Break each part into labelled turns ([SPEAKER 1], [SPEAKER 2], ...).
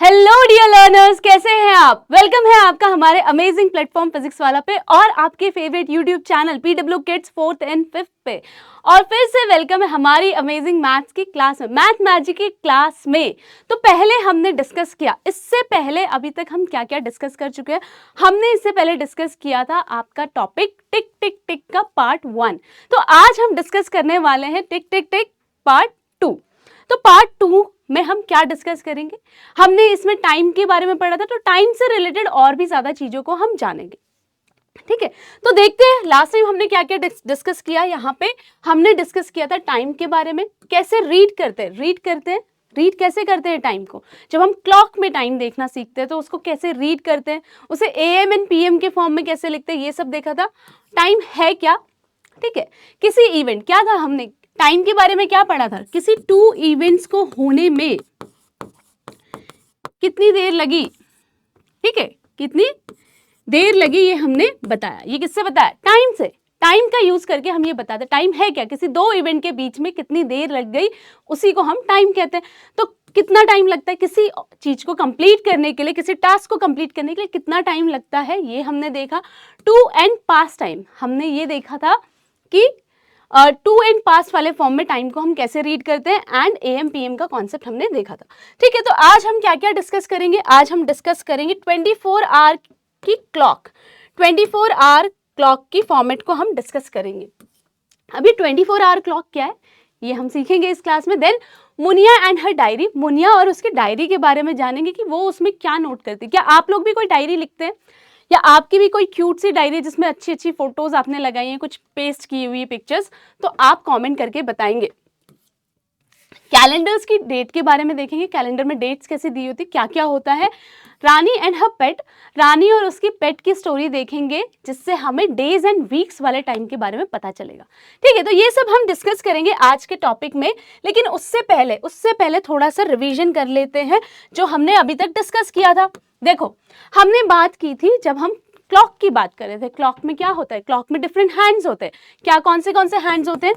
[SPEAKER 1] Hello dear learners, कैसे हैं आप? वेलकम है आपका हमारे अमेजिंग प्लेटफॉर्म फिजिक्स वाला पे और आपके favourite YouTube channel PW kids 4th and 5th पे। और फिर से वेलकम है हमारी अमेजिंग मैथ्स की क्लास में, मैथ मैजिक की क्लास में। तो पहले हमने डिस्कस किया, इससे पहले अभी तक हम क्या क्या डिस्कस कर चुके हैं। हमने इससे पहले डिस्कस किया था आपका टॉपिक टिक टिक टिक का पार्ट 1। तो आज हम डिस्कस करने वाले हैं टिक टिक टिक पार्ट 2। तो पार्ट 2 में हम क्या डिस्कस करेंगे? हमने इसमें टाइम के बारे में पढ़ा था, तो टाइम से रिलेटेड और भी ज्यादा चीजों को हम जानेंगे। ठीक है, तो देखते हैं लास्ट टाइम हमने क्या क्या डिस्कस किया। यहाँ पे हमने डिस्कस किया था टाइम के बारे में, कैसे रीड रीड कैसे करते हैं टाइम को। जब हम क्लॉक में टाइम देखना सीखते हैं तो उसको कैसे रीड करते हैं, उसे AM एंड PM के फॉर्म में कैसे लिखते हैं, ये सब देखा था। टाइम है क्या? ठीक है, किसी इवेंट, क्या था हमने टाइम के बारे में क्या पढ़ा था? किसी 2 इवेंट्स को होने में कितनी देर लगी। ठीक है, कितनी देर लगी ये हमने बताया। ये किससे बताया? टाइम से। टाइम का यूज करके हम ये बताते टाइम है क्या, किसी 2 इवेंट के बीच में कितनी देर लग गई, उसी को हम टाइम कहते हैं। तो कितना टाइम लगता है किसी चीज को कंप्लीट करने के लिए, किसी टास्क को कंप्लीट करने के लिए कितना टाइम लगता है, ये हमने देखा। टू एंड पास्ट टाइम हमने ये देखा था कि टू एंड पास्ट वाले फॉर्म में टाइम को हम कैसे रीड करते हैं, एंड AM PM का कॉन्सेप्ट हमने देखा था। ठीक है, तो आज हम क्या क्या डिस्कस करेंगे? आज हम डिस्कस करेंगे 24 आवर की क्लॉक। 24 आवर क्लॉक की फॉर्मेट को हम डिस्कस करेंगे। अभी 24 आवर क्लॉक क्या है ये हम सीखेंगे इस क्लास में। Then Muniya and her diary, Muniya और उसकी डायरी के बारे में जानेंगे कि वो उसमें क्या नोट करती है। क्या आप लोग भी कोई डायरी लिखते हैं, या आपकी भी कोई क्यूट सी डायरी जिसमें अच्छी अच्छी फोटोज आपने लगाई हैं, कुछ पेस्ट की हुई पिक्चर्स, तो आप कमेंट करके बताएंगे। कैलेंडर्स की डेट के बारे में देखेंगे, कैलेंडर में डेट्स कैसे दी होती, क्या क्या होता है। रानी एंड हर पेट, रानी और उसकी पेट की स्टोरी देखेंगे, जिससे हमें डेज एंड वीक्स वाले टाइम के बारे में पता चलेगा। ठीक है, तो ये सब हम डिस्कस करेंगे आज के टॉपिक में। लेकिन उससे पहले थोड़ा सा रिवीजन कर लेते हैं जो हमने अभी तक डिस्कस किया था। देखो, हमने बात की थी जब हम क्लॉक की बात कर रहे थे। क्लॉक में क्या होता है? क्लॉक में डिफरेंट हैंड्स होते हैं। क्या कौन से हैंड्स होते हैं?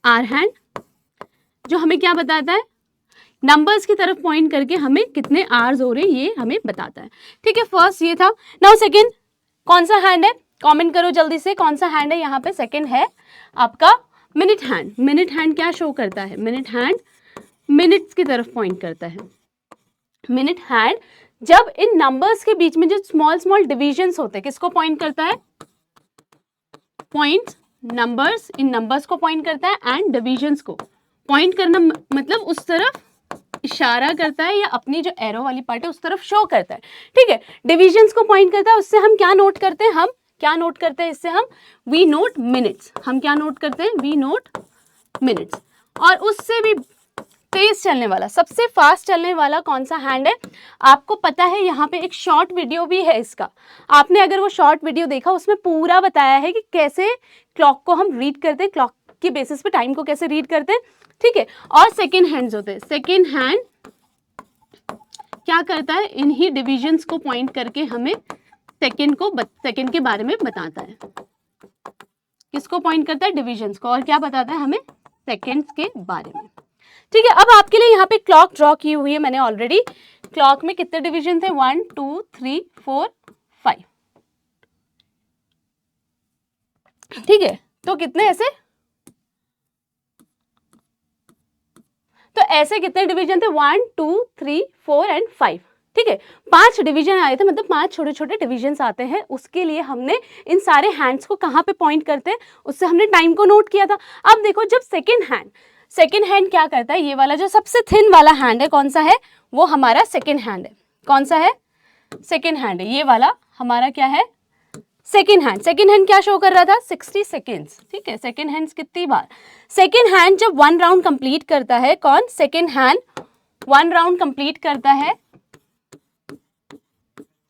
[SPEAKER 1] आर हैंड, जो हमें क्या बताता है? नंबर्स की तरफ पॉइंट करके हमें कितने आवर्स हो रहे हैं ये हमें बताता है। ठीक है, फर्स्ट ये था। नाउ सेकंड कौन सा हैंड है? कमेंट करो जल्दी से, कौन सा हैंड है यहाँ पे? सेकंड है आपका मिनट हैंड। मिनट हैंड क्या शो करता है? मिनट हैंड मिनट्स की तरफ पॉइंट करता है। मिनट हैंड जब इन नंबर्स के बीच में जो स्मॉल स्मॉल डिविजन्स होते हैं, किसको पॉइंट करता है? पॉइंट्स, नंबर्स, इन नंबर्स को पॉइंट करता है, एंड डिविजन्स को पॉइंट करना मतलब उस तरफ इशारा करता है, या अपनी जो एरो वाली पार्ट है उस तरफ शो करता है। ठीक है, डिविजन्स को पॉइंट करता है। उससे हम क्या नोट करते हैं? हम क्या नोट करते हैं? इससे हम वी नोट मिनट्स। हम क्या नोट करते हैं? We note minutes. और उससे भी तेज चलने वाला, सबसे फास्ट चलने वाला कौन सा हैंड है? आपको पता है, यहाँ पे एक शॉर्ट वीडियो भी है इसका। आपने अगर वो शॉर्ट वीडियो देखा, उसमें पूरा बताया है कि कैसे क्लॉक को हम रीड करते हैं, क्लॉक के बेसिस पे टाइम को कैसे रीड करते हैं। ठीक है, और सेकेंड हैंड्स होते हैं। सेकेंड हैंड क्या करता है? इन्हीं डिविजन्स को पॉइंट करके हमें सेकेंड के बारे में बताता है। किसको पॉइंट करता है? डिविजन्स को। और क्या बताता है हमें? सेकेंड्स के बारे में। ठीक है, अब आपके लिए यहाँ पे क्लॉक ड्रॉ की हुई है मैंने ऑलरेडी। क्लॉक में कितने डिवीजन थे? 1 2 3 4 5। ठीक है, तो कितने ऐसे? तो ऐसे कितने डिवीजन थे? 1 2 3 4 एंड 5। ठीक है, 5 डिवीजन आए थे, मतलब 5 छोटे छोटे डिविजन्स आते हैं। उसके लिए हमने इन सारे हैंड्स को कहाँ पे पॉइंट करते हैं, उससे हमने टाइम को नोट किया था। अब देखो, जब सेकेंड हैंड क्या करता है? ये वाला जो सबसे थिन वाला हैंड है, कौन सा है? वो हमारा सेकेंड हैंड है। कौन सा है? सेकेंड हैंड है। ये वाला हमारा क्या है? सेकेंड हैंड क्या शो कर रहा था? 60 सेकेंड्स। ठीक है, सेकेंड हैंड कितनी बार? सेकेंड हैंड जब 1 राउंड कंप्लीट करता है, कौन? सेकेंड हैंड 1 राउंड कंप्लीट करता है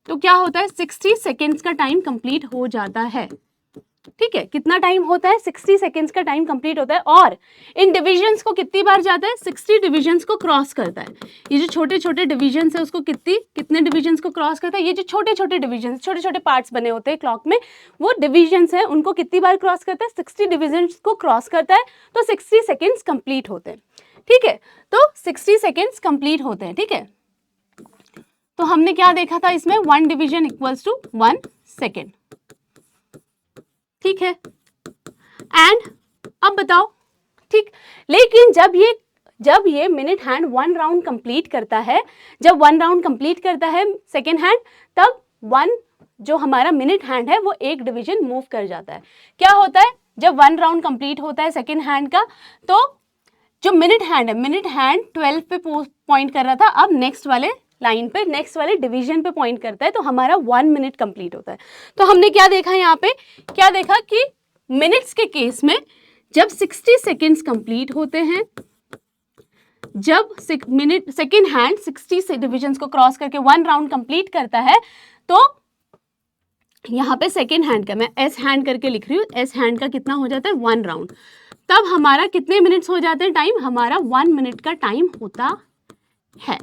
[SPEAKER 1] तो क्या होता है? 60 सेकेंड्स का टाइम कंप्लीट हो जाता है। ठीक है, कितना टाइम होता है? 60 सेकेंड्स का टाइम कंप्लीट होता है। और इन डिविजन्स को कितनी बार जाता है? 60 डिविजन्स को क्रॉस करता है। ये जो छोटे छोटे डिविजन्स है उसको कितने डिविजन्स को क्रॉस करता है? ये जो छोटे छोटे डिविजन्स, छोटे छोटे पार्ट्स बने होते हैं क्लॉक में, वो डिविजन्स हैं, उनको कितनी बार क्रॉस करता है? 60 डिविजन्स को क्रॉस करता है, तो 60 सेकेंड्स कंप्लीट होते हैं। ठीक है, तो 60 सेकेंड्स कंप्लीट होते हैं। ठीक है, तो हमने क्या देखा था इसमें, 1 डिवीजन इक्वल्स टू 1 सेकेंड, ठीक है। एंड अब बताओ, ठीक, लेकिन जब ये मिनट हैंड 1 राउंड कंप्लीट करता है, जब 1 राउंड कंप्लीट करता है सेकेंड हैंड, तब 1 जो हमारा मिनट हैंड है वो 1 डिवीजन मूव कर जाता है। क्या होता है, जब 1 राउंड कंप्लीट होता है सेकेंड हैंड का, तो जो मिनट हैंड है, मिनट हैंड 12 पे पॉइंट कर रहा था, अब नेक्स्ट वाले लाइन पे, नेक्स्ट वाले डिवीजन पे पॉइंट करता है, तो हमारा 1 मिनट कंप्लीट होता है। तो हमने क्या देखा यहाँ पे, क्या देखा कि मिनट्स के केस में जब 60 सेकेंड्स कंप्लीट होते हैं, जब सेकेंड हैंड 60 डिविजन्स को क्रॉस करके 1 राउंड कंप्लीट करता है, तो यहाँ पे सेकेंड हैंड का मैं एस हैंड करके लिख रही हूँ, एस हैंड का कितना हो जाता है 1 राउंड, तब हमारा कितने मिनट्स हो जाते हैं टाइम, हमारा 1 मिनट का टाइम होता है,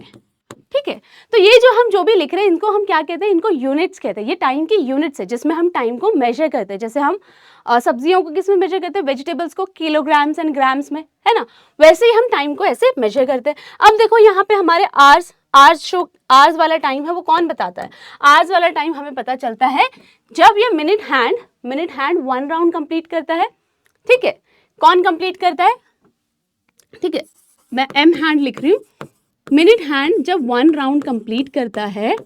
[SPEAKER 1] ठीक है। तो ये जो भी लिख रहे हैं इनको हम क्या कहते हैं, इनको यूनिट्स कहते हैं। ये टाइम की यूनिट्स है जिसमें हम टाइम को मेजर करते हैं। जैसे हम सब्जियों को किस में मेजर करते हैं, वेजिटेबल्स को किलोग्राम्स एंड ग्राम्स में, है ना, वैसे ही हम टाइम को ऐसे मेजर करते हैं। अब देखो यहाँ पे हमारे आवर्स वाला टाइम है वो कौन बताता है, आवर्स वाला टाइम हमें पता चलता है जब ये मिनट हैंड 1 राउंड कंप्लीट करता है, ठीक है। कौन कंप्लीट करता है, ठीक है, मैं एम हैंड लिख रही हूँ। मिनट हैंड जब 1 राउंड कंप्लीट करता है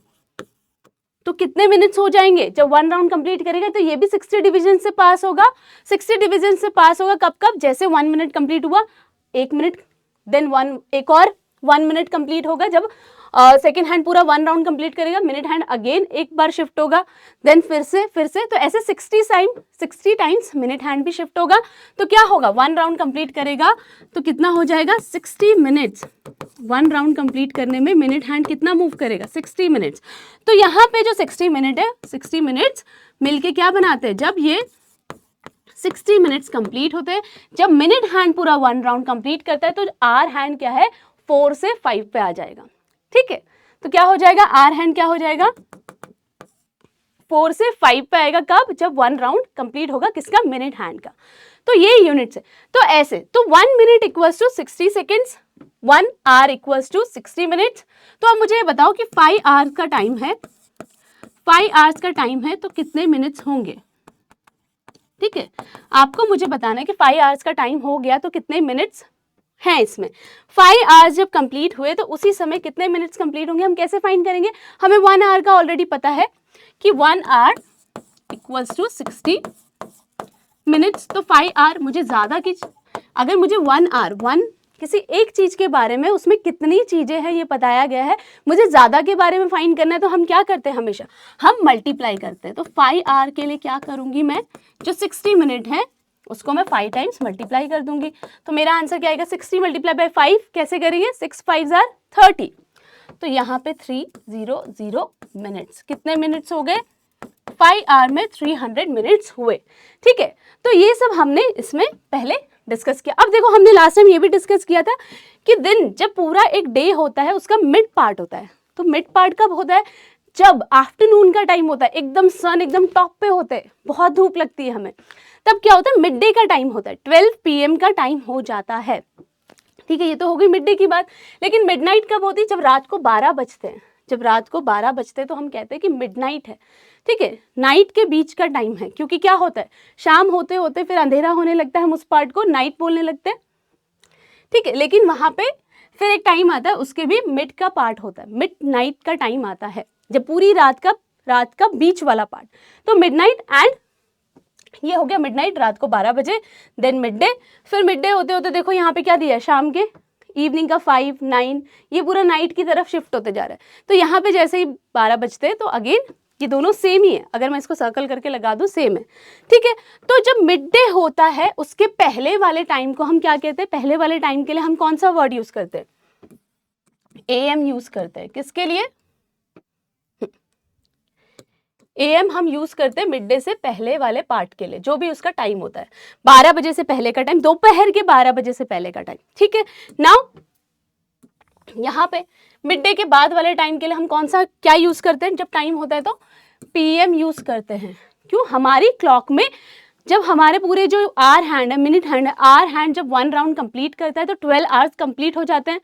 [SPEAKER 1] तो कितने मिनट्स हो जाएंगे, जब 1 राउंड कंप्लीट करेगा तो ये भी 60 डिवीजन से पास होगा। 60 डिवीजन से पास होगा कब, जैसे 1 मिनट कंप्लीट हुआ, 1 मिनट, देन एक और 1 मिनट कंप्लीट होगा, जब सेकेंड हैंड पूरा 1 राउंड कंप्लीट करेगा, मिनट हैंड अगेन एक बार शिफ्ट होगा, देन फिर से, तो ऐसे 60 टाइम्स मिनट हैंड भी शिफ्ट होगा। तो क्या होगा, 1 राउंड कंप्लीट करेगा तो कितना हो जाएगा, 60 मिनट्स। 1 राउंड कंप्लीट करने में मिनट हैंड कितना मूव करेगा, 60 मिनट्स। तो यहाँ पे जो 60 मिनट है, 60 मिनट्स मिलके क्या बनाते हैं, जब ये 60 मिनट्स कंप्लीट होते हैं, जब मिनट हैंड पूरा 1 राउंड कंप्लीट करता है, तो आर हैंड क्या है, 4 से 5 पे आ जाएगा, ठीक है। तो क्या हो जाएगा, आर हैंड क्या हो जाएगा, 4 से 5 पे आएगा, कब, जब 1 राउंड कंप्लीट होगा, किसका, मिनट हैंड का। तो ये यूनिट्स है। तो ऐसे, तो 1 minute equals to 60 seconds, 1 hour equals to 60 minutes. तो अब मुझे ये बताओ कि 5 आवर्स का टाइम है, 5 आवर्स का टाइम है तो कितने मिनट्स होंगे, ठीक है। आपको मुझे बताना है कि 5 आवर्स का टाइम हो गया तो कितने मिनट्स हैं इसमें। 5 आवर्स जब कंप्लीट हुए तो उसी समय कितने मिनट्स कंप्लीट होंगे, हम कैसे फाइंड करेंगे, हमें 1 आवर का ऑलरेडी पता है कि 1 आवर इक्वल्स टू 60 मिनट्स। तो 5 आवर मुझे ज़्यादा की, अगर मुझे 1 आवर किसी एक चीज़ के बारे में, उसमें कितनी चीज़ें हैं ये बताया गया है, मुझे ज़्यादा के बारे में फाइंड करना है, तो हम क्या करते हैं, हमेशा हम मल्टीप्लाई करते हैं। तो 5 आवर के लिए क्या करूँगी मैं, जो 60 मिनट है उसको मैं 5 टाइम्स मल्टीप्लाई कर दूंगी। तो मेरा आंसर क्या आएगा, 60 मल्टीप्लाई बाय 5 कैसे करेंगे, 6 5 आर 30। तो यहाँ पे 300 मिनट्स, कितने मिनट्स हो गए, 5 आवर में 300 मिनट्स हुए, ठीक है। तो ये सब हमने इसमें पहले डिस्कस किया। अब देखो, हमने लास्ट टाइम ये भी डिस्कस किया था कि दिन, जब पूरा एक डे होता है उसका मिड पार्ट होता है। तो मिड पार्ट कब होता है, जब आफ्टरनून का टाइम होता है, एकदम सन एकदम टॉप पे होते हैं, बहुत धूप लगती है हमें, तब क्या होता है, मिड डे का टाइम होता है, 12 PM का टाइम हो जाता है, ठीक है। ये तो हो गई मिड डे की बात। लेकिन मिडनाइट कब होती है, जब रात को 12 बजते हैं, जब रात को 12 बजते हैं तो हम कहते हैं कि मिडनाइट है, ठीक है। नाइट के बीच का टाइम है, क्योंकि क्या होता है, शाम होते होते फिर अंधेरा होने लगता है, हम उस पार्ट को नाइट बोलने लगते हैं, ठीक है। लेकिन वहाँ पे फिर एक टाइम आता है, उसके भी मिड का पार्ट होता है, मिड नाइट का टाइम आता है, जब पूरी रात का बीच वाला पार्ट। तो मिडनाइट, एंड ये हो गया मिडनाइट, रात को 12 बजे, देन मिड डे। फिर मिड डे होते होते देखो यहाँ पे क्या दिया है, शाम के, इवनिंग का 5 9, ये पूरा नाइट की तरफ शिफ्ट होते जा रहा है। तो यहाँ पे जैसे ही 12 बजते हैं तो अगेन ये दोनों सेम ही है, अगर मैं इसको सर्कल करके लगा दूँ सेम है, ठीक है। तो जब मिड डे होता है उसके पहले वाले टाइम को हम क्या कहते हैं, पहले वाले टाइम के लिए हम कौन सा वर्ड यूज करते हैं, AM यूज करते हैं। किसके लिए, AM हम यूज करते हैं मिड डे से पहले वाले पार्ट के लिए, जो भी उसका टाइम होता है, 12 बजे से पहले का टाइम, दोपहर के 12 बजे से पहले का टाइम, ठीक है। नाउ यहाँ पे मिड डे के बाद वाले टाइम के लिए हम कौन सा क्या यूज करते हैं, जब टाइम होता है तो PM यूज करते हैं। क्यों, हमारी क्लॉक में जब हमारे पूरे जो आवर हैंड है, मिनट हैंड है, आवर हैंड जब 1 राउंड कंप्लीट करता है तो 12 आवर्स कंप्लीट हो जाते हैं,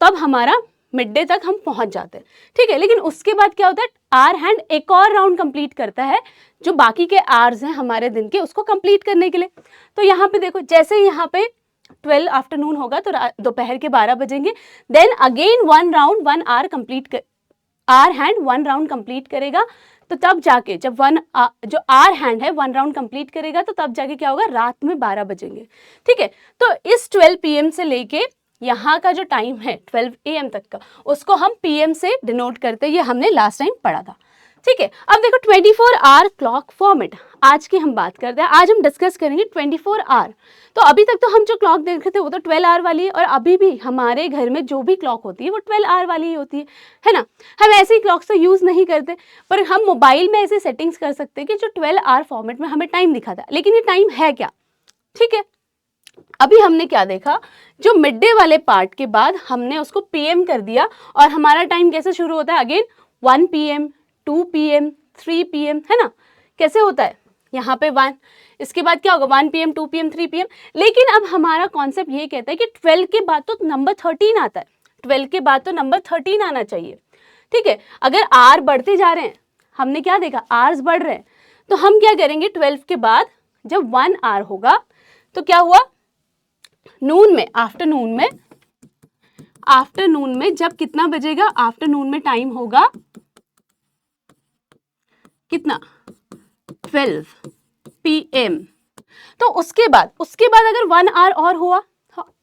[SPEAKER 1] तब हमारा मिड डे तक हम पहुंच जाते हैं, ठीक है। लेकिन उसके बाद क्या होता है, आर हैंड एक और राउंड कंप्लीट करता है जो बाकी के आवर्स हैं हमारे दिन के, उसको कंप्लीट करने के लिए। तो यहाँ पे देखो, जैसे यहाँ पे 12 आफ्टरनून होगा तो दोपहर के 12 बजेंगे, then again 1 round 1 hour complete, hour hand 1 round complete करेगा, तो तब जाके जब जो आर हैंड है 1 राउंड कंप्लीट करेगा तो तब जाके क्या होगा, रात में 12 बजेंगे, ठीक है। तो इस 12 PM से लेके यहाँ का जो टाइम है 12 AM तक का, उसको हम PM से डिनोट करते हैं, ये हमने लास्ट टाइम पढ़ा था, ठीक है। अब देखो 24 आवर क्लॉक फॉर्मेट, आज की हम बात करते हैं, आज हम डिस्कस करेंगे 24 आवर। तो अभी तक तो हम जो क्लॉक देख रहे थे वो तो 12 आवर वाली है, और अभी भी हमारे घर में जो भी क्लॉक होती है वो 12 आवर वाली ही होती है ना। हम ऐसी क्लॉक्स तो यूज़ नहीं करते, पर हम मोबाइल में ऐसे सेटिंग्स कर सकते हैं कि जो 12 आवर फॉर्मेट में हमें टाइम दिखाता है, लेकिन ये टाइम है क्या, ठीक है। अभी हमने क्या देखा, जो मिड डे वाले पार्ट के बाद हमने उसको PM कर दिया, और हमारा टाइम कैसे शुरू होता है, अगेन 1 PM 2 PM 3 PM, है ना, कैसे होता है यहाँ पे 1, इसके बाद क्या होगा 1 PM 2 PM 3 PM। लेकिन अब हमारा कॉन्सेप्ट ये कहता है कि 12 के बाद तो नंबर 13 आता है, 12 के बाद तो नंबर 13 आना चाहिए, ठीक है। अगर आर बढ़ते जा रहे हैं, हमने क्या देखा, आर्स बढ़ रहे हैं, तो हम क्या करेंगे 12 के बाद जब 1 आवर होगा तो क्या हुआ, नून में, आफ्टरनून में जब कितना बजेगा, आफ्टरनून में टाइम होगा कितना, 12 PM। तो उसके बाद अगर 1 आवर और हुआ,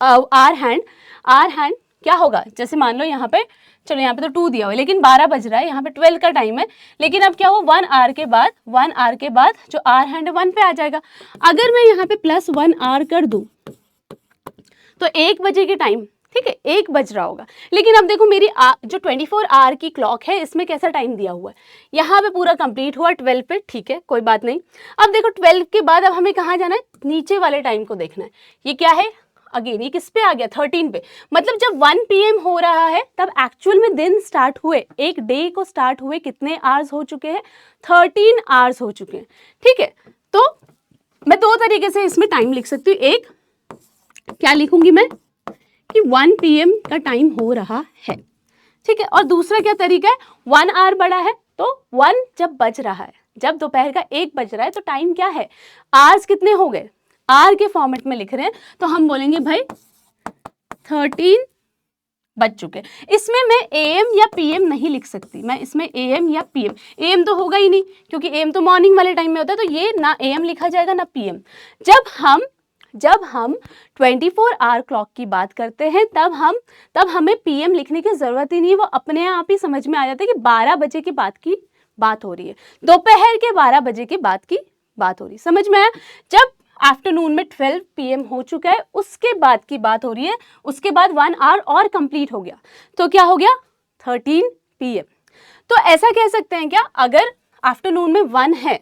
[SPEAKER 1] आर हैंड क्या होगा, जैसे मान लो यहाँ पे, चलो यहाँ पे तो 2 दिया हुआ है लेकिन 12 बज रहा है, यहाँ पे 12 का टाइम है, लेकिन अब क्या हुआ 1 आवर के बाद जो आर हैंड है 1 पे आ जाएगा। अगर मैं यहाँ पे +1 आवर कर दूं तो 1 बजे के टाइम, ठीक है, 1 बज रहा होगा। लेकिन अब देखो मेरी जो 24 आवर की क्लॉक है इसमें कैसा टाइम दिया हुआ है, यहाँ पे पूरा कंप्लीट हुआ 12 पे, ठीक है, कोई बात नहीं। अब देखो 12 के बाद अब हमें कहाँ जाना है, नीचे वाले टाइम को देखना है, ये क्या है, अगेन ये किस पे आ गया, 13 पे। मतलब जब 1 PM हो रहा है तब एक्चुअल में दिन स्टार्ट हुए, एक डे को स्टार्ट हुए कितने आवर्स हो चुके हैं, 13 आवर्स हो चुके हैं, ठीक है। तो मैं 2 तरीके से इसमें टाइम लिख सकती हूँ, एक क्या लिखूंगी मैं कि 1 PM का टाइम हो रहा है, ठीक है, और दूसरा क्या तरीका है, 1 आवर बड़ा है तो 1 जब बज रहा है, जब दोपहर का 1 बज रहा है तो टाइम क्या है, आवर्स कितने हो गए, आर के फॉर्मेट में लिख रहे हैं तो हम बोलेंगे भाई 13 बज चुके। इसमें मैं AM या PM नहीं लिख सकती, मैं इसमें AM या PM, AM तो होगा ही नहीं क्योंकि AM तो मॉर्निंग वाले टाइम में होता है, तो ये ना AM लिखा जाएगा ना PM। जब हम 24 आवर क्लॉक की बात करते हैं तब हमें PM लिखने की जरूरत ही नहीं है, वो अपने आप ही समझ में आ जाता है कि 12 बजे के बाद की बात हो रही है, दोपहर के 12 बजे के बाद की बात हो रही है, समझ में आया। जब आफ्टरनून में 12 PM हो चुका है उसके बाद की बात हो रही है, उसके बाद 1 आवर और कंप्लीट हो गया, तो क्या हो गया 13 PM। तो ऐसा कह सकते हैं क्या, अगर आफ्टरनून में 1 है,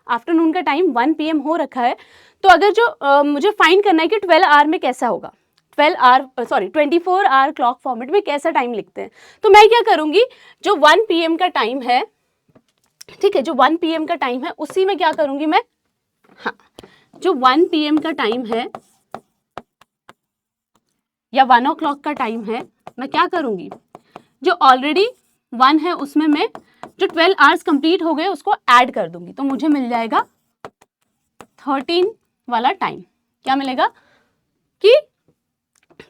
[SPEAKER 1] आफ्टरनून का टाइम 1 PM हो रखा है, तो अगर जो मुझे फाइंड करना है कि 12 आवर में कैसा होगा, 24 आवर क्लॉक फॉर्मेट में कैसा टाइम लिखते हैं, तो मैं क्या करूंगी, जो 1 PM का टाइम है, ठीक है, जो 1 PM का टाइम है उसी में क्या करूंगी मैं, हाँ, जो 1 PM का टाइम है या 1 o'clock का टाइम है, मैं क्या करूंगी, जो ऑलरेडी 1 है उसमें मैं जो 12 आवर्स कंप्लीट हो गए उसको ऐड कर दूंगी, तो मुझे मिल जाएगा 13 वाला टाइम। क्या मिलेगा कि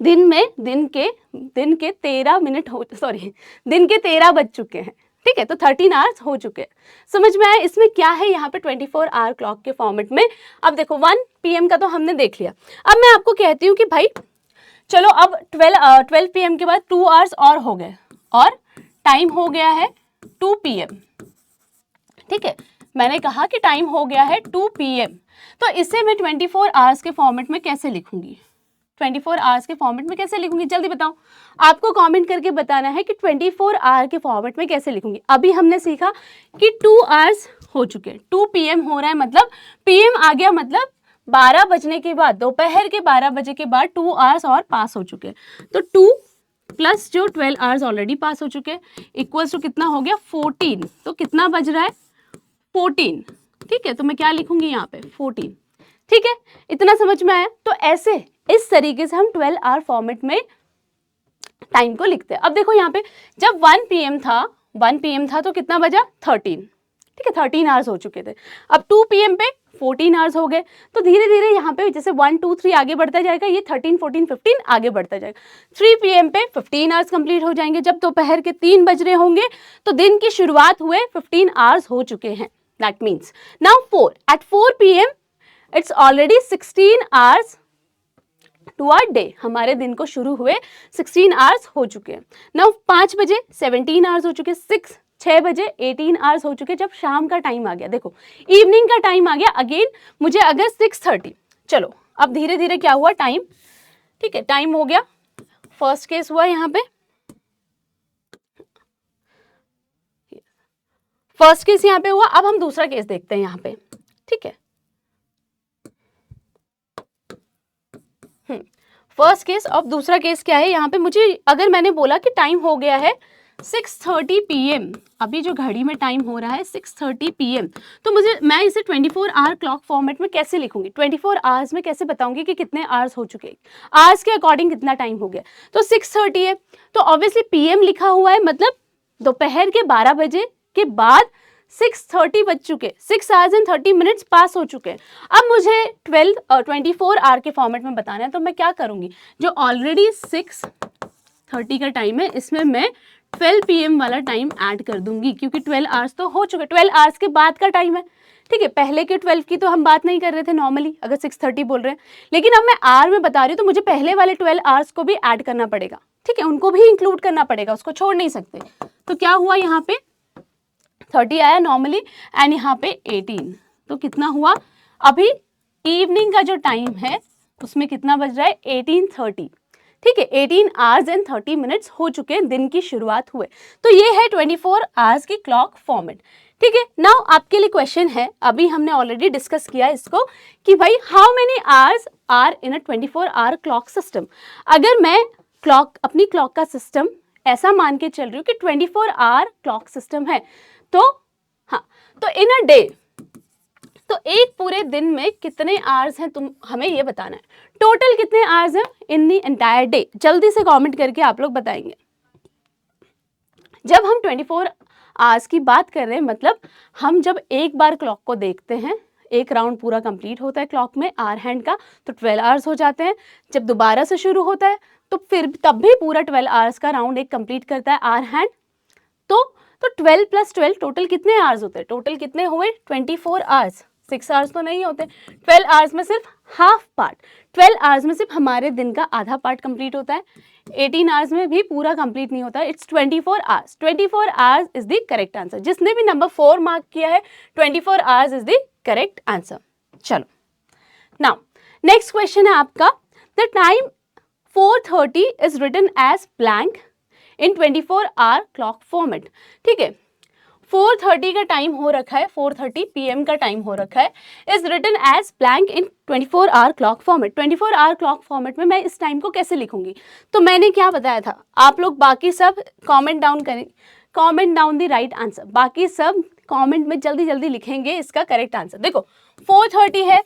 [SPEAKER 1] दिन के 13 मिनट हो, सॉरी, दिन के 13 बज चुके हैं, ठीक है, तो 13 आवर्स हो चुके हैं। समझ में आया इसमें क्या है, यहाँ पे 24 आवर क्लॉक के फॉर्मेट में। अब देखो 1 PM का तो हमने देख लिया, अब मैं आपको कहती हूँ कि भाई चलो अब 12 PM के बाद 2 आवर्स और हो गए और टाइम हो गया है 2 PM, ठीक है, मैंने कहा कि टाइम हो गया है 2 PM, तो इसे मैं 24 आवर्स के फॉर्मेट में कैसे लिखूंगी, 24 आवर्स के फॉर्मेट में कैसे लिखूंगी, जल्दी बताओ, आपको कमेंट करके बताना है कि 24 आवर के फॉर्मेट में कैसे लिखूंगी। अभी हमने सीखा कि 2 आवर्स हो चुके हैं, 2 PM हो रहा है, मतलब PM आ गया, मतलब 12 बजने के बाद, दोपहर के 12 बजे के बाद 2 आवर्स और पास हो चुके हैं, तो 2 प्लस जो 12 आवर्स ऑलरेडी पास हो चुके हैं इक्वल्स टू कितना हो गया 14, तो कितना बज रहा है 14, ठीक है, तो मैं क्या लिखूंगी यहाँ पे 14, ठीक है, इतना समझ में आया। तो ऐसे इस तरीके से हम 12 आवर फॉर्मेट में टाइम को लिखते हैं। अब देखो यहाँ पे जब 1 PM था, 1 PM था तो कितना बजा 13, ठीक है 13 आवर्स हो चुके थे। अब 2 PM पे 14 आवर्स हो गए। तो धीरे धीरे यहाँ पे जैसे 1 2 3 आगे बढ़ता जाएगा, ये 13 14 15 आगे बढ़ता जाएगा। 3 PM पे 15 आवर्स कंप्लीट हो जाएंगे। जब दोपहर के 3 बज रहे होंगे तो दिन की शुरुआत हुए 15 आवर्स हो चुके हैं। That means now 4 at 4 PM it's already 16 hours to our day. हमारे दिन को शुरू हुए 16 आवर्स हो चुके हैं। नाउ 5 बजे 17 आवर्स हो चुके, 6 बजे 18 आवर्स हो चुके। जब शाम का टाइम आ गया, देखो इवनिंग का टाइम आ गया, अगेन मुझे अगर 6:30, चलो अब धीरे धीरे क्या हुआ टाइम, ठीक है टाइम हो गया। फर्स्ट केस हुआ यहाँ पे, फर्स्ट केस यहाँ पे हुआ। अब हम दूसरा केस देखते हैं यहाँ पे, ठीक है। First case. अब दूसरा केस क्या है यहाँ पे, मुझे अगर मैंने बोला कि टाइम हो गया है 6:30 PM, अभी जो घड़ी में टाइम हो रहा है 6:30 PM, तो मैं इसे 24 आवर क्लॉक फॉर्मेट में कैसे लिखूंगी, 24 आवर्स में कैसे बताऊंगी कि कितने आवर्स हो चुके, आवर्स के अकॉर्डिंग कितना टाइम हो गया। तो 6:30 है तो ऑब्वियसली PM लिखा हुआ है, मतलब दोपहर के 12 बजे के बाद 6:30 बज चुके, 6 आवर्स एंड 30 मिनट्स पास हो चुके हैं। अब मुझे 24 आवर के फॉर्मेट में बताना है, तो मैं क्या करूंगी, जो ऑलरेडी 6:30 का टाइम है इसमें मैं 12 PM वाला टाइम ऐड कर दूंगी, क्योंकि 12 आवर्स तो हो चुके, 12 आवर्स के बाद का टाइम है, ठीक है। पहले के 12 की तो हम बात नहीं कर रहे थे नॉर्मली, अगर 6:30 बोल रहे हैं, लेकिन अब मैं आवर में बता रही हूँ तो मुझे पहले वाले 12 आवर्स को भी ऐड करना पड़ेगा, ठीक है, उनको भी इंक्लूड करना पड़ेगा, उसको छोड़ नहीं सकते। तो क्या हुआ यहाँ पे 30 आया नॉर्मली एंड यहाँ पे 18, तो कितना हुआ, अभी इवनिंग का जो टाइम है उसमें कितना बज रहा है 18:30, ठीक है। 18 आवर्स एंड 30 मिनट्स हो चुके हैं, दिन की शुरुआत हुए। तो ये है 24 आवर्स की क्लॉक फॉर्मेट, ठीक है। नाउ आपके लिए क्वेश्चन है, अभी हमने ऑलरेडी डिस्कस किया इसको कि भाई how many hours are in a 24 hour clock system. अगर मैं अपनी क्लॉक का सिस्टम ऐसा मान के चल रही हूँ कि 24 आवर क्लॉक सिस्टम है, तो हाँ, तो इन अ डे, तो एक पूरे दिन में कितने आवर्स हैं तुम हमें ये बताना है, टोटल कितने आवर्स हैं इन दी एंटायर डे। जल्दी से कमेंट करके आप लोग बताएंगे। जब हम 24 आवर्स की बात कर रहे हैं, मतलब हम जब एक बार क्लॉक को देखते हैं, एक राउंड पूरा कंप्लीट होता है क्लॉक में आवर हैंड का, तो 12 आवर्स हो जाते हैं। जब दोबारा से शुरू होता है तो फिर तब भी पूरा 12 आवर्स का राउंड एक कंप्लीट करता है आवर हैंड। तो 12 + 12 टोटल कितने आवर्स होते हैं, टोटल कितने हुए 24 आवर्स। 6 आवर्स तो नहीं होते, 12 आवर्स में सिर्फ हाफ पार्ट, 12 आवर्स में सिर्फ हमारे दिन का आधा पार्ट कंप्लीट होता है, 18 आवर्स में भी पूरा कंप्लीट नहीं होता है। It's 24 hours, 24 hours is the correct answer. जिसने भी नंबर 4 मार्क किया है, 24 hours is the correct answer. चलो नाउ नेक्स्ट क्वेश्चन है आपका, the time 4:30 is written as blank in 24 hour clock format, ठीक है। 4:30 का टाइम हो रखा है, 4:30 PM का टाइम हो रखा है, is written as blank in 24 hour clock format. 24 hour clock format में मैं इस टाइम को कैसे लिखूंगी, तो मैंने क्या बताया था, आप लोग बाकी सब कमेंट डाउन करें, comment down the right answer, बाकी सब कमेंट में जल्दी जल्दी लिखेंगे इसका करेक्ट आंसर। देखो 4:30 है,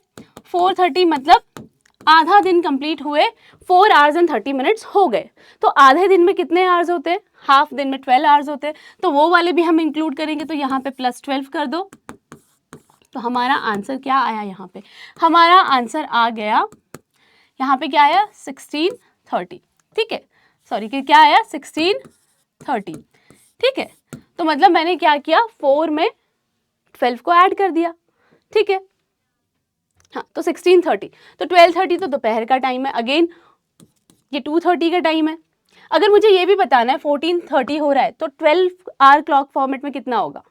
[SPEAKER 1] 4:30 मतलब आधा दिन कंप्लीट हुए, 4 आवर्स एंड 30 मिनट्स हो गए। तो आधे दिन में कितने आवर्स होते हैं, हाफ दिन में 12 आवर्स होते हैं, तो वो वाले भी हम इंक्लूड करेंगे। तो यहाँ पे +12 कर दो, तो हमारा आंसर क्या आया, यहाँ पे हमारा आंसर आ गया, यहाँ पे क्या आया 16:30, ठीक है, सॉरी कि क्या आया 16:30, ठीक है। तो मतलब मैंने क्या किया, 4 में 12 को ऐड कर दिया, ठीक है। हाँ, तो 16:30, तो 12:30 तो दोपहर का टाइम है, अगेन ये 2:30 का टाइम है। अगर मुझे ये भी बताना है 14:30 हो रहा है, तो 12 आवर क्लॉक फॉर्मेट में कितना होगा,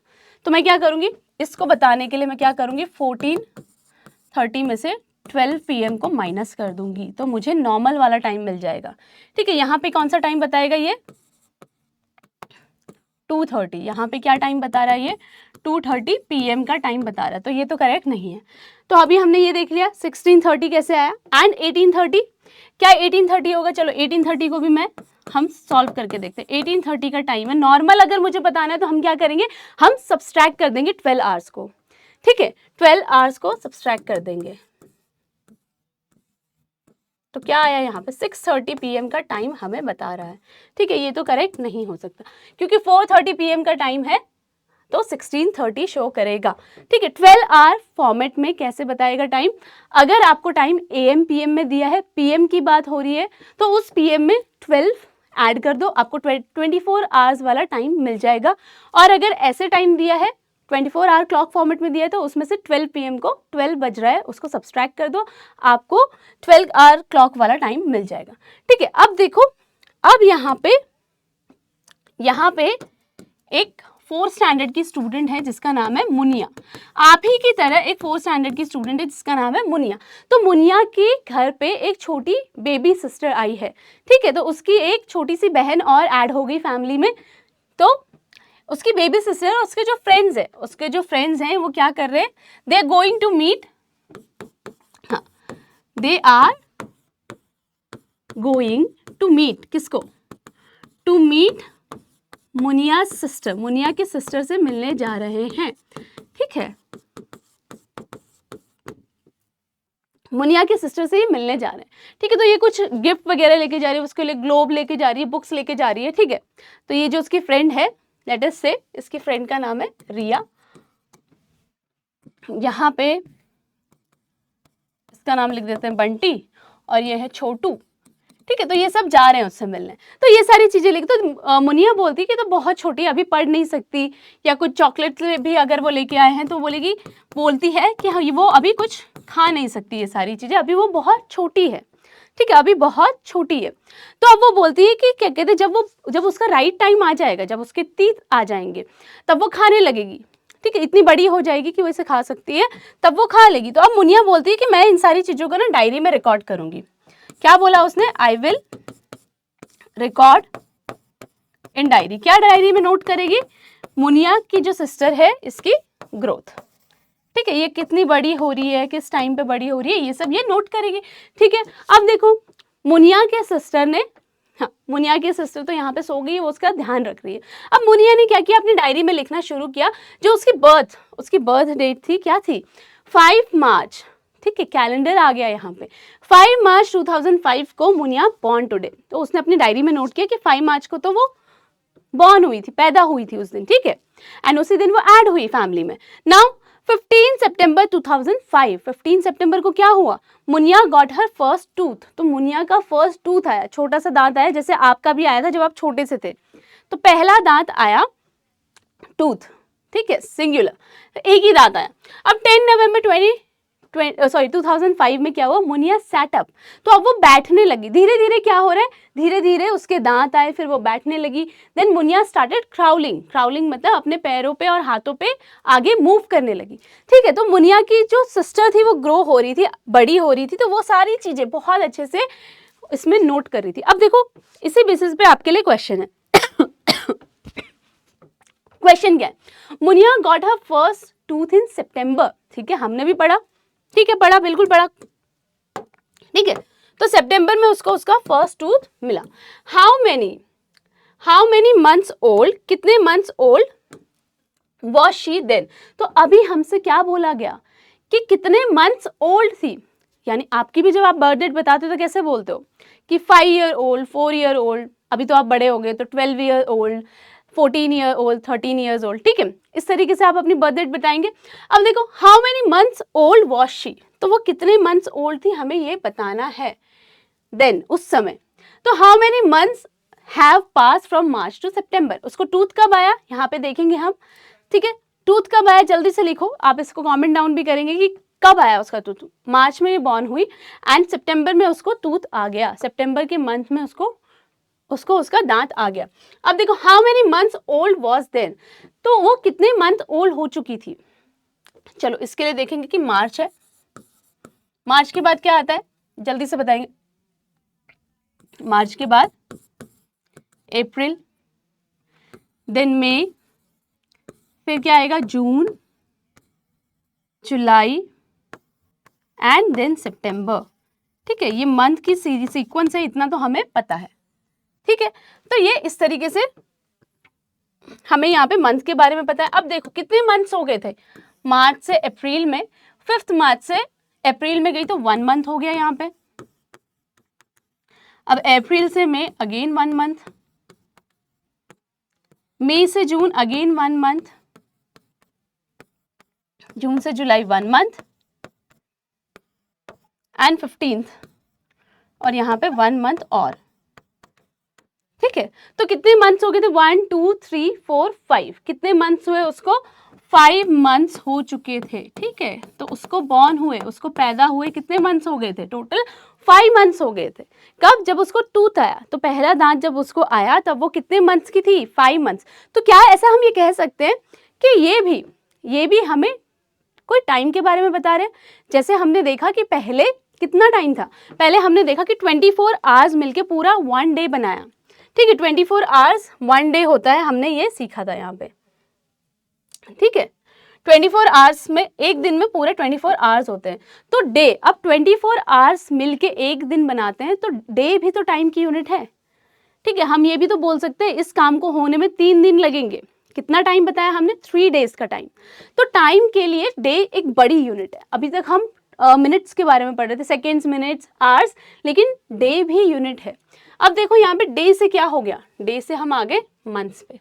[SPEAKER 1] तो मैं क्या करूँगी, इसको बताने के लिए मैं क्या करूँगी, 14:30 में से 12 PM को माइनस कर दूंगी, तो मुझे नॉर्मल वाला टाइम मिल जाएगा, ठीक है। यहाँ पे कौन सा टाइम बताएगा, ये 2:30, यहाँ पे क्या टाइम बता रहा है, ये 2:30 PM का टाइम बता रहा है, तो ये तो करेक्ट नहीं है। तो अभी हमने ये देख लिया 16:30 कैसे आया, एंड 18:30, क्या 18:30 होगा, चलो 18:30 को भी हम सॉल्व करके देखते हैं। 18:30 का टाइम है, नॉर्मल अगर मुझे बताना है तो हम क्या करेंगे, हम सब्सट्रैक्ट कर देंगे 12 आवर्स को, ठीक है, 12 आवर्स को सब्सट्रैक्ट कर देंगे। तो क्या आया यहाँ पे 6:30 PM का टाइम हमें बता रहा है। ठीक है, ये तो करेक्ट नहीं हो सकता क्योंकि 4:30 PM का टाइम है तो 16:30 शो करेगा। ठीक है, 12 आवर फॉर्मेट में कैसे बताएगा टाइम? अगर आपको टाइम AM PM में दिया है, PM की बात हो रही है, तो उस PM में 12 ऐड कर दो, आपको 24 आवर्स वाला टाइम मिल जाएगा। और अगर ऐसे टाइम दिया है 24 आवर क्लॉक फॉर्मेट में दिया है तो उसमें से 12 PM को 12 बज रहा है उसको सब्सट्रैक्ट कर दो, आपको 12 आवर क्लॉक वाला टाइम मिल जाएगा। ठीक है, अब देखो, अब यहाँ पे एक 4th स्टैंडर्ड की स्टूडेंट है जिसका नाम है मुनिया। आप ही की तरह एक 4th स्टैंडर्ड की स्टूडेंट है जिसका नाम है मुनिया। तो मुनिया के घर पे एक छोटी बेबी सिस्टर आई है। ठीक है, तो उसकी एक छोटी सी बहन और ऐड हो गई फैमिली में। तो उसकी बेबी सिस्टर और उसके जो फ्रेंड्स हैं वो क्या कर रहे हैं? They are going to meet, they are going to meet किसको? To meet Muniya sister, Muniya के सिस्टर से मिलने जा रहे हैं। ठीक है, मुनिया के सिस्टर से ही मिलने जा रहे हैं। ठीक है, तो ये कुछ गिफ्ट वगैरह लेके जा रही है, उसके लिए ग्लोब लेके जा रही है, बुक्स लेके जा रही है। ठीक है, तो ये जो उसकी फ्रेंड है, लेट अस से इसकी फ्रेंड का नाम है रिया। यहाँ पे इसका नाम लिख देते हैं बंटी और ये है छोटू। ठीक है, तो ये सब जा रहे हैं उससे मिलने। तो ये सारी चीजें लिख, तो मुनिया बोलती है कि तो बहुत छोटी अभी पढ़ नहीं सकती, या कुछ चॉकलेट भी अगर वो लेके आए हैं तो बोलती है कि हाँ वो अभी कुछ खा नहीं सकती, ये सारी चीजें अभी वो बहुत छोटी है। ठीक है, अभी बहुत छोटी है। तो अब वो बोलती है कि क्या कहते हैं, जब उसका राइट टाइम आ जाएगा, जब उसके टीथ आ जाएंगे तब वो खाने लगेगी। ठीक है, इतनी बड़ी हो जाएगी कि वो इसे खा सकती है, तब वो खा लेगी। तो अब मुनिया बोलती है कि मैं इन सारी चीजों को ना डायरी में रिकॉर्ड करूंगी। क्या बोला उसने? I will record in diary. क्या डायरी में नोट करेगी? मुनिया की जो सिस्टर है इसकी ग्रोथ। ठीक है, ये कितनी बड़ी हो रही है, किस टाइम पे बड़ी हो रही है, ये सब ये नोट करेगी। ठीक है, अब देखो मुनिया के सिस्टर ने, हाँ मुनिया की सिस्टर तो यहाँ पे सो गई है, वो उसका ध्यान रख रही है। अब मुनिया ने क्या किया, अपनी डायरी में लिखना शुरू किया जो उसकी बर्थ डेट थी, क्या थी? 5 मार्च। ठीक है, कैलेंडर आ गया यहाँ पे। 5 मार्च 2005 को मुनिया बॉर्न टुडे। तो उसने अपनी डायरी में नोट किया कि 5 मार्च को तो वो बॉर्न हुई थी, पैदा हुई थी उस दिन। ठीक है, एंड उसी दिन वो ऐड हुई फैमिली में। नाउ 15 सितंबर 2005, 15 सितंबर को क्या हुआ? Muniya got her first tooth. तो मुनिया का फर्स्ट टूथ आया, छोटा सा दांत आया, जैसे आपका भी आया था जब आप छोटे से थे। तो पहला दांत आया टूथ। ठीक है, सिंगुलर, एक ही दांत आया। अब 10 नवंबर 2005 में क्या हुआ? Muniya sat up. तो अब वो बैठने लगी। धीरे धीरे क्या हो रहा है? धीरे धीरे उसके दांत आए, फिर वो बैठने लगी। Then Muniya started crawling. Crawling मतलब अपने पैरों पे और हाथों पे आगे मूव करने लगी। ठीक है, तो मुनिया की जो सिस्टर थी वो ग्रो हो रही थी, बड़ी हो रही थी, तो वो सारी चीजें बहुत अच्छे से इसमें नोट कर रही थी। अब देखो, इसी बेसिस पे आपके लिए क्वेश्चन है। क्वेश्चन क्या है? Muniya got her first tooth in September. ठीक है, हमने भी पढ़ा। ठीक है, पढ़ा, बिल्कुल पढ़ा। ठीक है, तो सितंबर में उसको उसका फर्स्ट टूथ मिला। हाउ मेनी मंथ्स ओल्ड, कितने months old was she then? तो अभी हमसे क्या बोला गया कि कितने मंथ्स ओल्ड थी। यानी आपकी भी जब आप बर्थ डेट बताते हो तो कैसे बोलते हो कि 5 ईयर ओल्ड, 4 ईयर ओल्ड, अभी तो आप बड़े हो गए तो 12 year old, 14 year old, 13 years old. ठीक है, इस तरीके से आप अपनी बर्थ डेट बताएंगे। अब देखो, how many months old was she, तो वो कितने मंथ्स ओल्ड थी हमें ये बताना है। देन उस समय, तो how many months have pass from March to September, उसको टूथ कब आया यहाँ पे देखेंगे हम। ठीक है, टूथ कब आया जल्दी से लिखो, आप इसको कमेंट डाउन भी करेंगे कि कब आया उसका टूथ। मार्च में ये बॉर्न हुई एंड सितंबर में उसको टूथ आ गया, सितंबर के मंथ में उसको उसका दांत आ गया। अब देखो, how many months old was then, तो वो कितने मंथ ओल्ड हो चुकी थी। चलो इसके लिए देखेंगे कि मार्च है, मार्च के बाद क्या आता है जल्दी से बताएंगे। मार्च के बाद अप्रैल, देन मई, फिर क्या आएगा? जून, जुलाई एंड देन सितंबर। ठीक है, ये मंथ की सीक्वेंस है, इतना तो हमें पता है। ठीक है, तो ये इस तरीके से हमें यहाँ पे मंथ के बारे में पता है। अब देखो कितने मंथ्स हो गए थे मार्च से अप्रैल में, 5 मार्च से अप्रैल में गई तो 1 मंथ हो गया यहाँ पे। अब अप्रैल से मई अगेन 1 मंथ, मई से जून अगेन 1 मंथ, जून से जुलाई 1 मंथ एंड 15th, और यहाँ पे 1 मंथ और। ठीक है, तो कितने मंथ्स हो गए थे? 1 2 3 4 5, कितने मंथ्स हुए उसको? 5 मंथ्स हो चुके थे। ठीक है, तो उसको बॉर्न हुए, उसको पैदा हुए कितने मंथ्स हो गए थे? टोटल 5 मंथ्स हो गए थे। कब? जब उसको टूथ आया, तो पहला दांत जब उसको आया तब वो कितने मंथ्स की थी? 5 मंथ्स। तो क्या ऐसा हम ये कह सकते हैं कि ये भी हमें कोई टाइम के बारे में बता रहे हैं? जैसे हमने देखा कि पहले कितना टाइम था, पहले हमने देखा कि 24 आवर्स मिलके पूरा 1 डे बनाया। ठीक है, 24 आवर्स 1 डे होता है, हमने ये सीखा था यहाँ पे। ठीक है, 24 आवर्स में, एक दिन में पूरे 24 आवर्स होते हैं। तो डे, अब 24 आवर्स मिलके एक दिन बनाते हैं, तो डे भी तो टाइम की यूनिट है। ठीक है, हम ये भी तो बोल सकते हैं इस काम को होने में 3 दिन लगेंगे। कितना टाइम बताया हमने? 3 डेज का टाइम। तो टाइम के लिए डे एक बड़ी यूनिट है। अभी तक हम मिनट्स के बारे में पढ़ रहे थे, सेकेंड्स, मिनट्स, आवर्स, लेकिन डे भी यूनिट है। अब देखो यहाँ पे डे से क्या हो गया? डे से हम आ गए मंथ्स पे,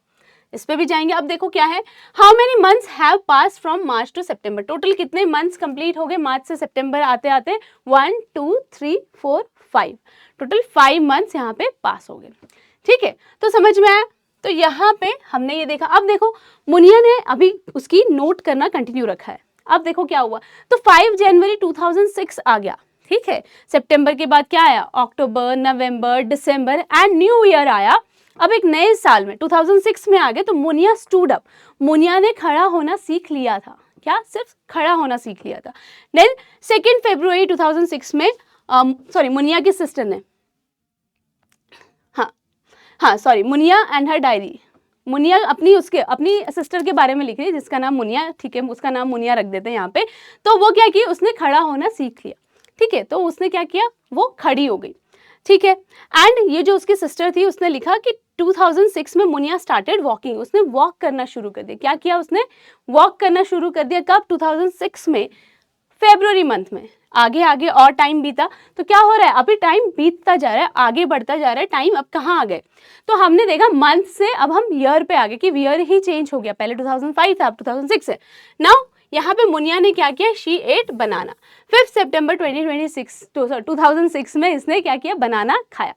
[SPEAKER 1] इस पे भी जाएंगे। अब देखो क्या है, how many months have pass from March to September. Total कितने मंथ्स कंप्लीट हो गए मार्च से सितंबर आते आते? 1 2 3 4 5, टोटल 5 मंथ्स यहाँ पे पास हो गए। ठीक है, तो समझ में आया? तो यहाँ पे हमने ये देखा। अब देखो मुनिया ने अभी उसकी नोट करना कंटिन्यू रखा है। अब देखो क्या हुआ, तो 5 जनवरी 2006 आ गया। ठीक है, सितंबर के बाद क्या आया? अक्टूबर, नवंबर, दिसंबर एंड न्यू ईयर आया। अब एक नए साल में 2006 में आ गए, तो मुनिया स्टूड अप, मुनिया ने खड़ा होना सीख लिया था। क्या? सिर्फ खड़ा होना सीख लिया था। देन 2 फरवरी 2006 में मुनिया की सिस्टर ने, Muniya and her diary, Muniya अपनी सिस्टर के बारे में लिख रही है जिसका नाम मुनिया। ठीक है, उसका नाम मुनिया रख देते हैं यहाँ पे। तो वो क्या की, उसने खड़ा होना सीख लिया। ठीक है, तो उसने क्या किया, वो खड़ी हो गई। ठीक है, एंड ये जो उसकी सिस्टर थी उसने लिखा कि 2006 में मुनिया स्टार्टेड वॉकिंग, उसने वॉक करना शुरू कर दिया। क्या किया उसने? वॉक करना शुरू कर दिया। कब? 2006 में, फरवरी मंथ में। आगे आगे और टाइम बीता, तो क्या हो रहा है, अभी टाइम बीतता जा रहा है, आगे बढ़ता जा रहा है टाइम। अब कहाँ आ गए, तो हमने देखा मंथ से अब हम ईयर पे आ गए कि ईयर ही चेंज हो गया। पहले 2005 था, अब 2006 है। नाउ यहाँ पे मुनिया ने क्या किया, शी एट बनाना। 5 सितंबर 2006 में इसने क्या किया, बनाना खाया।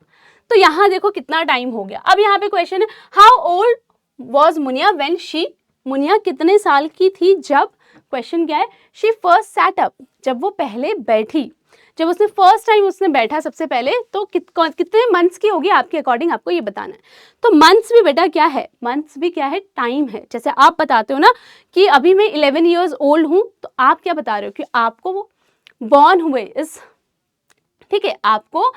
[SPEAKER 1] तो यहाँ देखो कितना टाइम हो गया। अब यहाँ पे क्वेश्चन है, how old was Muniya when she, Muniya कितने साल की थी जब, क्वेश्चन क्या है, शी फर्स्ट सैट अप, जब वो पहले बैठी, जब उसने फर्स्ट टाइम उसने बैठा सबसे पहले, तो कितने मंथ्स की होगी आपके अकॉर्डिंग, आपको ये बताना है। तो मंथ्स भी बेटा क्या है, मंथ्स भी क्या है, टाइम है। जैसे आप बताते हो ना कि अभी मैं 11 ईयर्स ओल्ड हूँ, तो आप क्या बता रहे हो कि आपको वो बॉर्न हुए इस, ठीक है, आपको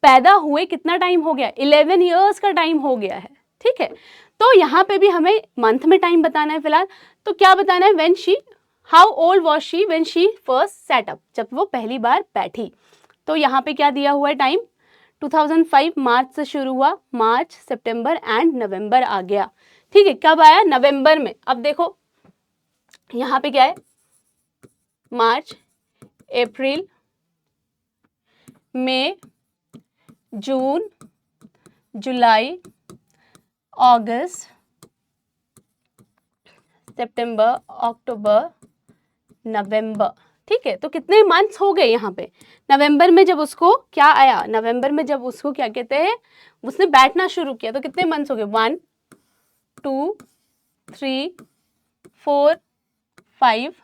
[SPEAKER 1] पैदा हुए कितना टाइम हो गया, 11 ईयर्स का टाइम हो गया है। ठीक है, तो यहाँ पे भी हमें मंथ में टाइम बताना है फिलहाल। तो क्या बताना है, when she, how old was she when she first set up, जब वो पहली बार बैठी। तो यहाँ पे क्या दिया हुआ है टाइम, 2005 मार्च से शुरू हुआ, मार्च, सितंबर एंड नवंबर आ गया। ठीक है, कब आया, नवंबर में। अब देखो यहाँ पे क्या है, मार्च, अप्रैल, मई, जून, जुलाई, अगस्त, सितंबर, अक्टूबर, नवंबर। ठीक है, तो कितने मंथ्स हो गए यहाँ पे। नवंबर में जब उसको क्या आया, नवंबर में जब उसको क्या कहते हैं, उसने बैठना शुरू किया, तो कितने मंथ्स हो गए, 1 2 3 4 5,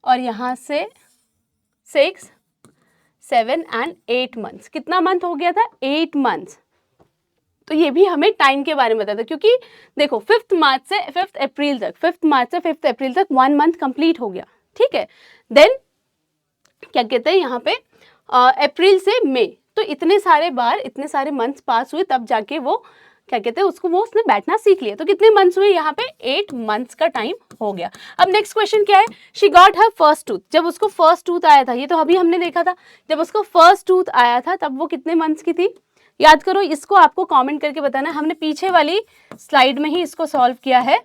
[SPEAKER 1] और यहाँ से 6 7 एंड 8 मंथ्स। कितना मंथ हो गया था, 8 मंथ्स। तो ये भी हमें टाइम के बारे में बताता है, क्योंकि देखो 5 मार्च से 5 अप्रैल तक, 5 मार्च से 5 अप्रैल तक 1 मंथ कंप्लीट हो गया। ठीक है, देन क्या कहते हैं यहाँ पे अप्रैल से मई, तो इतने सारे बार, इतने सारे मंथ्स पास हुए, तब जाके वो क्या कहते हैं उसको, वो उसने बैठना सीख लिया। तो कितने मंथ्स हुए यहाँ पे, 8 मंथ्स का टाइम हो गया। अब नेक्स्ट क्वेश्चन क्या है, she got her first tooth, जब उसको फर्स्ट टूथ आया था, ये तो अभी हमने देखा था, जब उसको फर्स्ट टूथ आया था तब वो कितने मंथ्स की थी, याद करो। इसको आपको कमेंट करके बताना, हमने पीछे वाली स्लाइड में ही इसको सॉल्व किया है।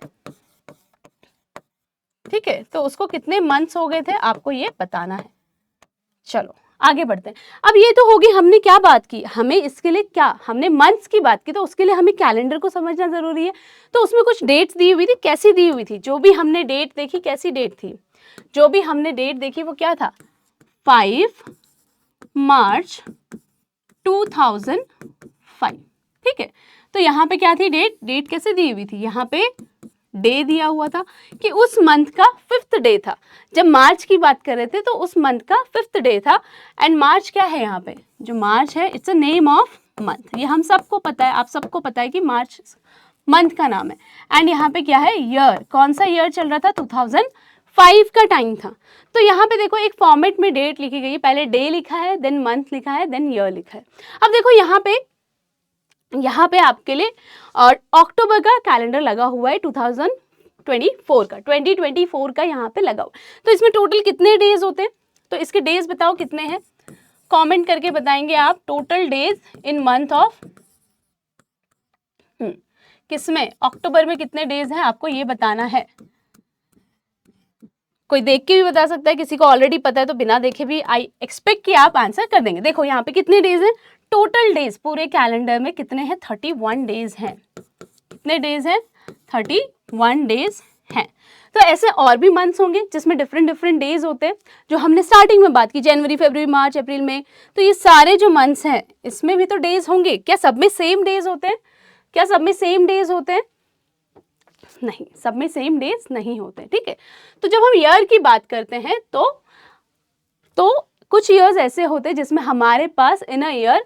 [SPEAKER 1] ठीक है, तो उसको कितने मंथ्स हो गए थे आपको ये बताना है। चलो आगे बढ़ते हैं। अब ये तो होगी हमने क्या बात की, हमें इसके लिए क्या, हमने मंथ्स की बात की, तो उसके लिए हमें कैलेंडर को समझना जरूरी है। तो उसमें कुछ डेट्स दी हुई थी, कैसी दी हुई थी, जो भी हमने डेट देखी कैसी डेट थी, जो भी हमने डेट देखी वो क्या था, 5 मार्च 2005, ठीक है। तो यहाँ पे क्या थी डेट, डेट कैसे दी हुई थी, यहाँ पे डे दिया हुआ था कि उस मंथ का 5th डे था। जब मार्च की बात कर रहे थे तो उस मंथ का 5th डे था। एंड मार्च क्या है, यहाँ पे जो मार्च है it's a name of month, ये हम सबको पता है, आप सबको पता है कि मार्च मंथ का नाम है। एंड यहाँ पे क्या है, ईयर, कौन सा ईयर चल रहा था, 2005 का टाइम था। तो यहाँ पे देखो एक फॉर्मेट में डेट लिखी गई है, पहले डे लिखा है, देन मंथ लिखा है, देन ईयर लिखा है। अब देखो यहाँ पे आपके लिए और अक्टूबर का कैलेंडर लगा हुआ है 2024 का यहाँ पे लगा हुआ। तो इसमें टोटल कितने डेज होते हैं, तो इसके डेज बताओ कितने हैं, कमेंट करके बताएंगे आप। Total days in month of किसमें, अक्टूबर में कितने डेज हैं आपको ये बताना है। कोई देख के भी बता सकता है, किसी को ऑलरेडी पता है तो बिना देखे भी आई एक्सपेक्ट कि आप आंसर कर देंगे। देखो यहाँ पे कितने डेज हैं, टोटल डेज पूरे कैलेंडर में कितने हैं, 31 डेज हैं। कितने डेज हैं, 31 डेज हैं। तो ऐसे और भी मंथ्स होंगे जिसमें डिफरेंट डेज होते हैं, जो हमने स्टार्टिंग में बात की, जनवरी, फरवरी, मार्च, अप्रैल, मई। तो ये सारे जो मंथ्स हैं इसमें भी तो डेज होंगे। क्या सब में सेम डेज होते हैं, क्या सब में सेम डेज होते हैं, नहीं, सब में सेम डेज नहीं होते, ठीक है। तो जब हम ईयर की बात करते हैं तो कुछ ईयर्स ऐसे होते हैं जिसमें हमारे पास इन अ ईयर,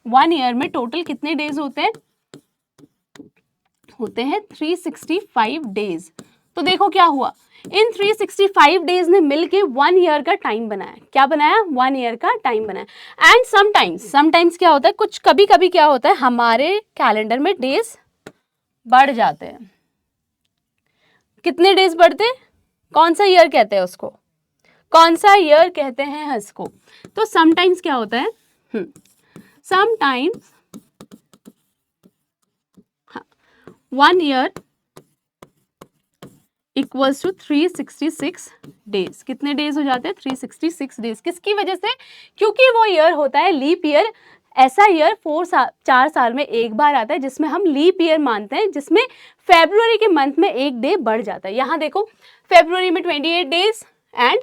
[SPEAKER 1] 1 ईयर में टोटल कितने डेज होते हैं, 365 डेज। तो देखो क्या हुआ, इन 365 डेज ने मिलके 1 ईयर का टाइम बनाया। क्या बनाया, 1 ईयर का टाइम बनाया। एंड समटाइम्स क्या होता है, कुछ कभी कभी क्या होता है, हमारे कैलेंडर में डेज बढ़ जाते हैं। कितने डेज बढ़ते हैं, कौन सा ईयर कहते हैं उसको, कौन सा ईयर कहते हैं इसको। तो समटाइम्स क्या होता है, sometimes 1 year equals to 366 days. कितने डेज हो जाते हैं, 366 डेज। किसकी वजह से, क्योंकि वो ईयर होता है लीप ईयर। ऐसा ईयर 4 साल में एक बार आता है जिसमें हम लीप ईयर मानते हैं, जिसमें फेब्रुवरी के मंथ में एक डे बढ़ जाता है। यहाँ देखो फेब्रुवरी में 28 days and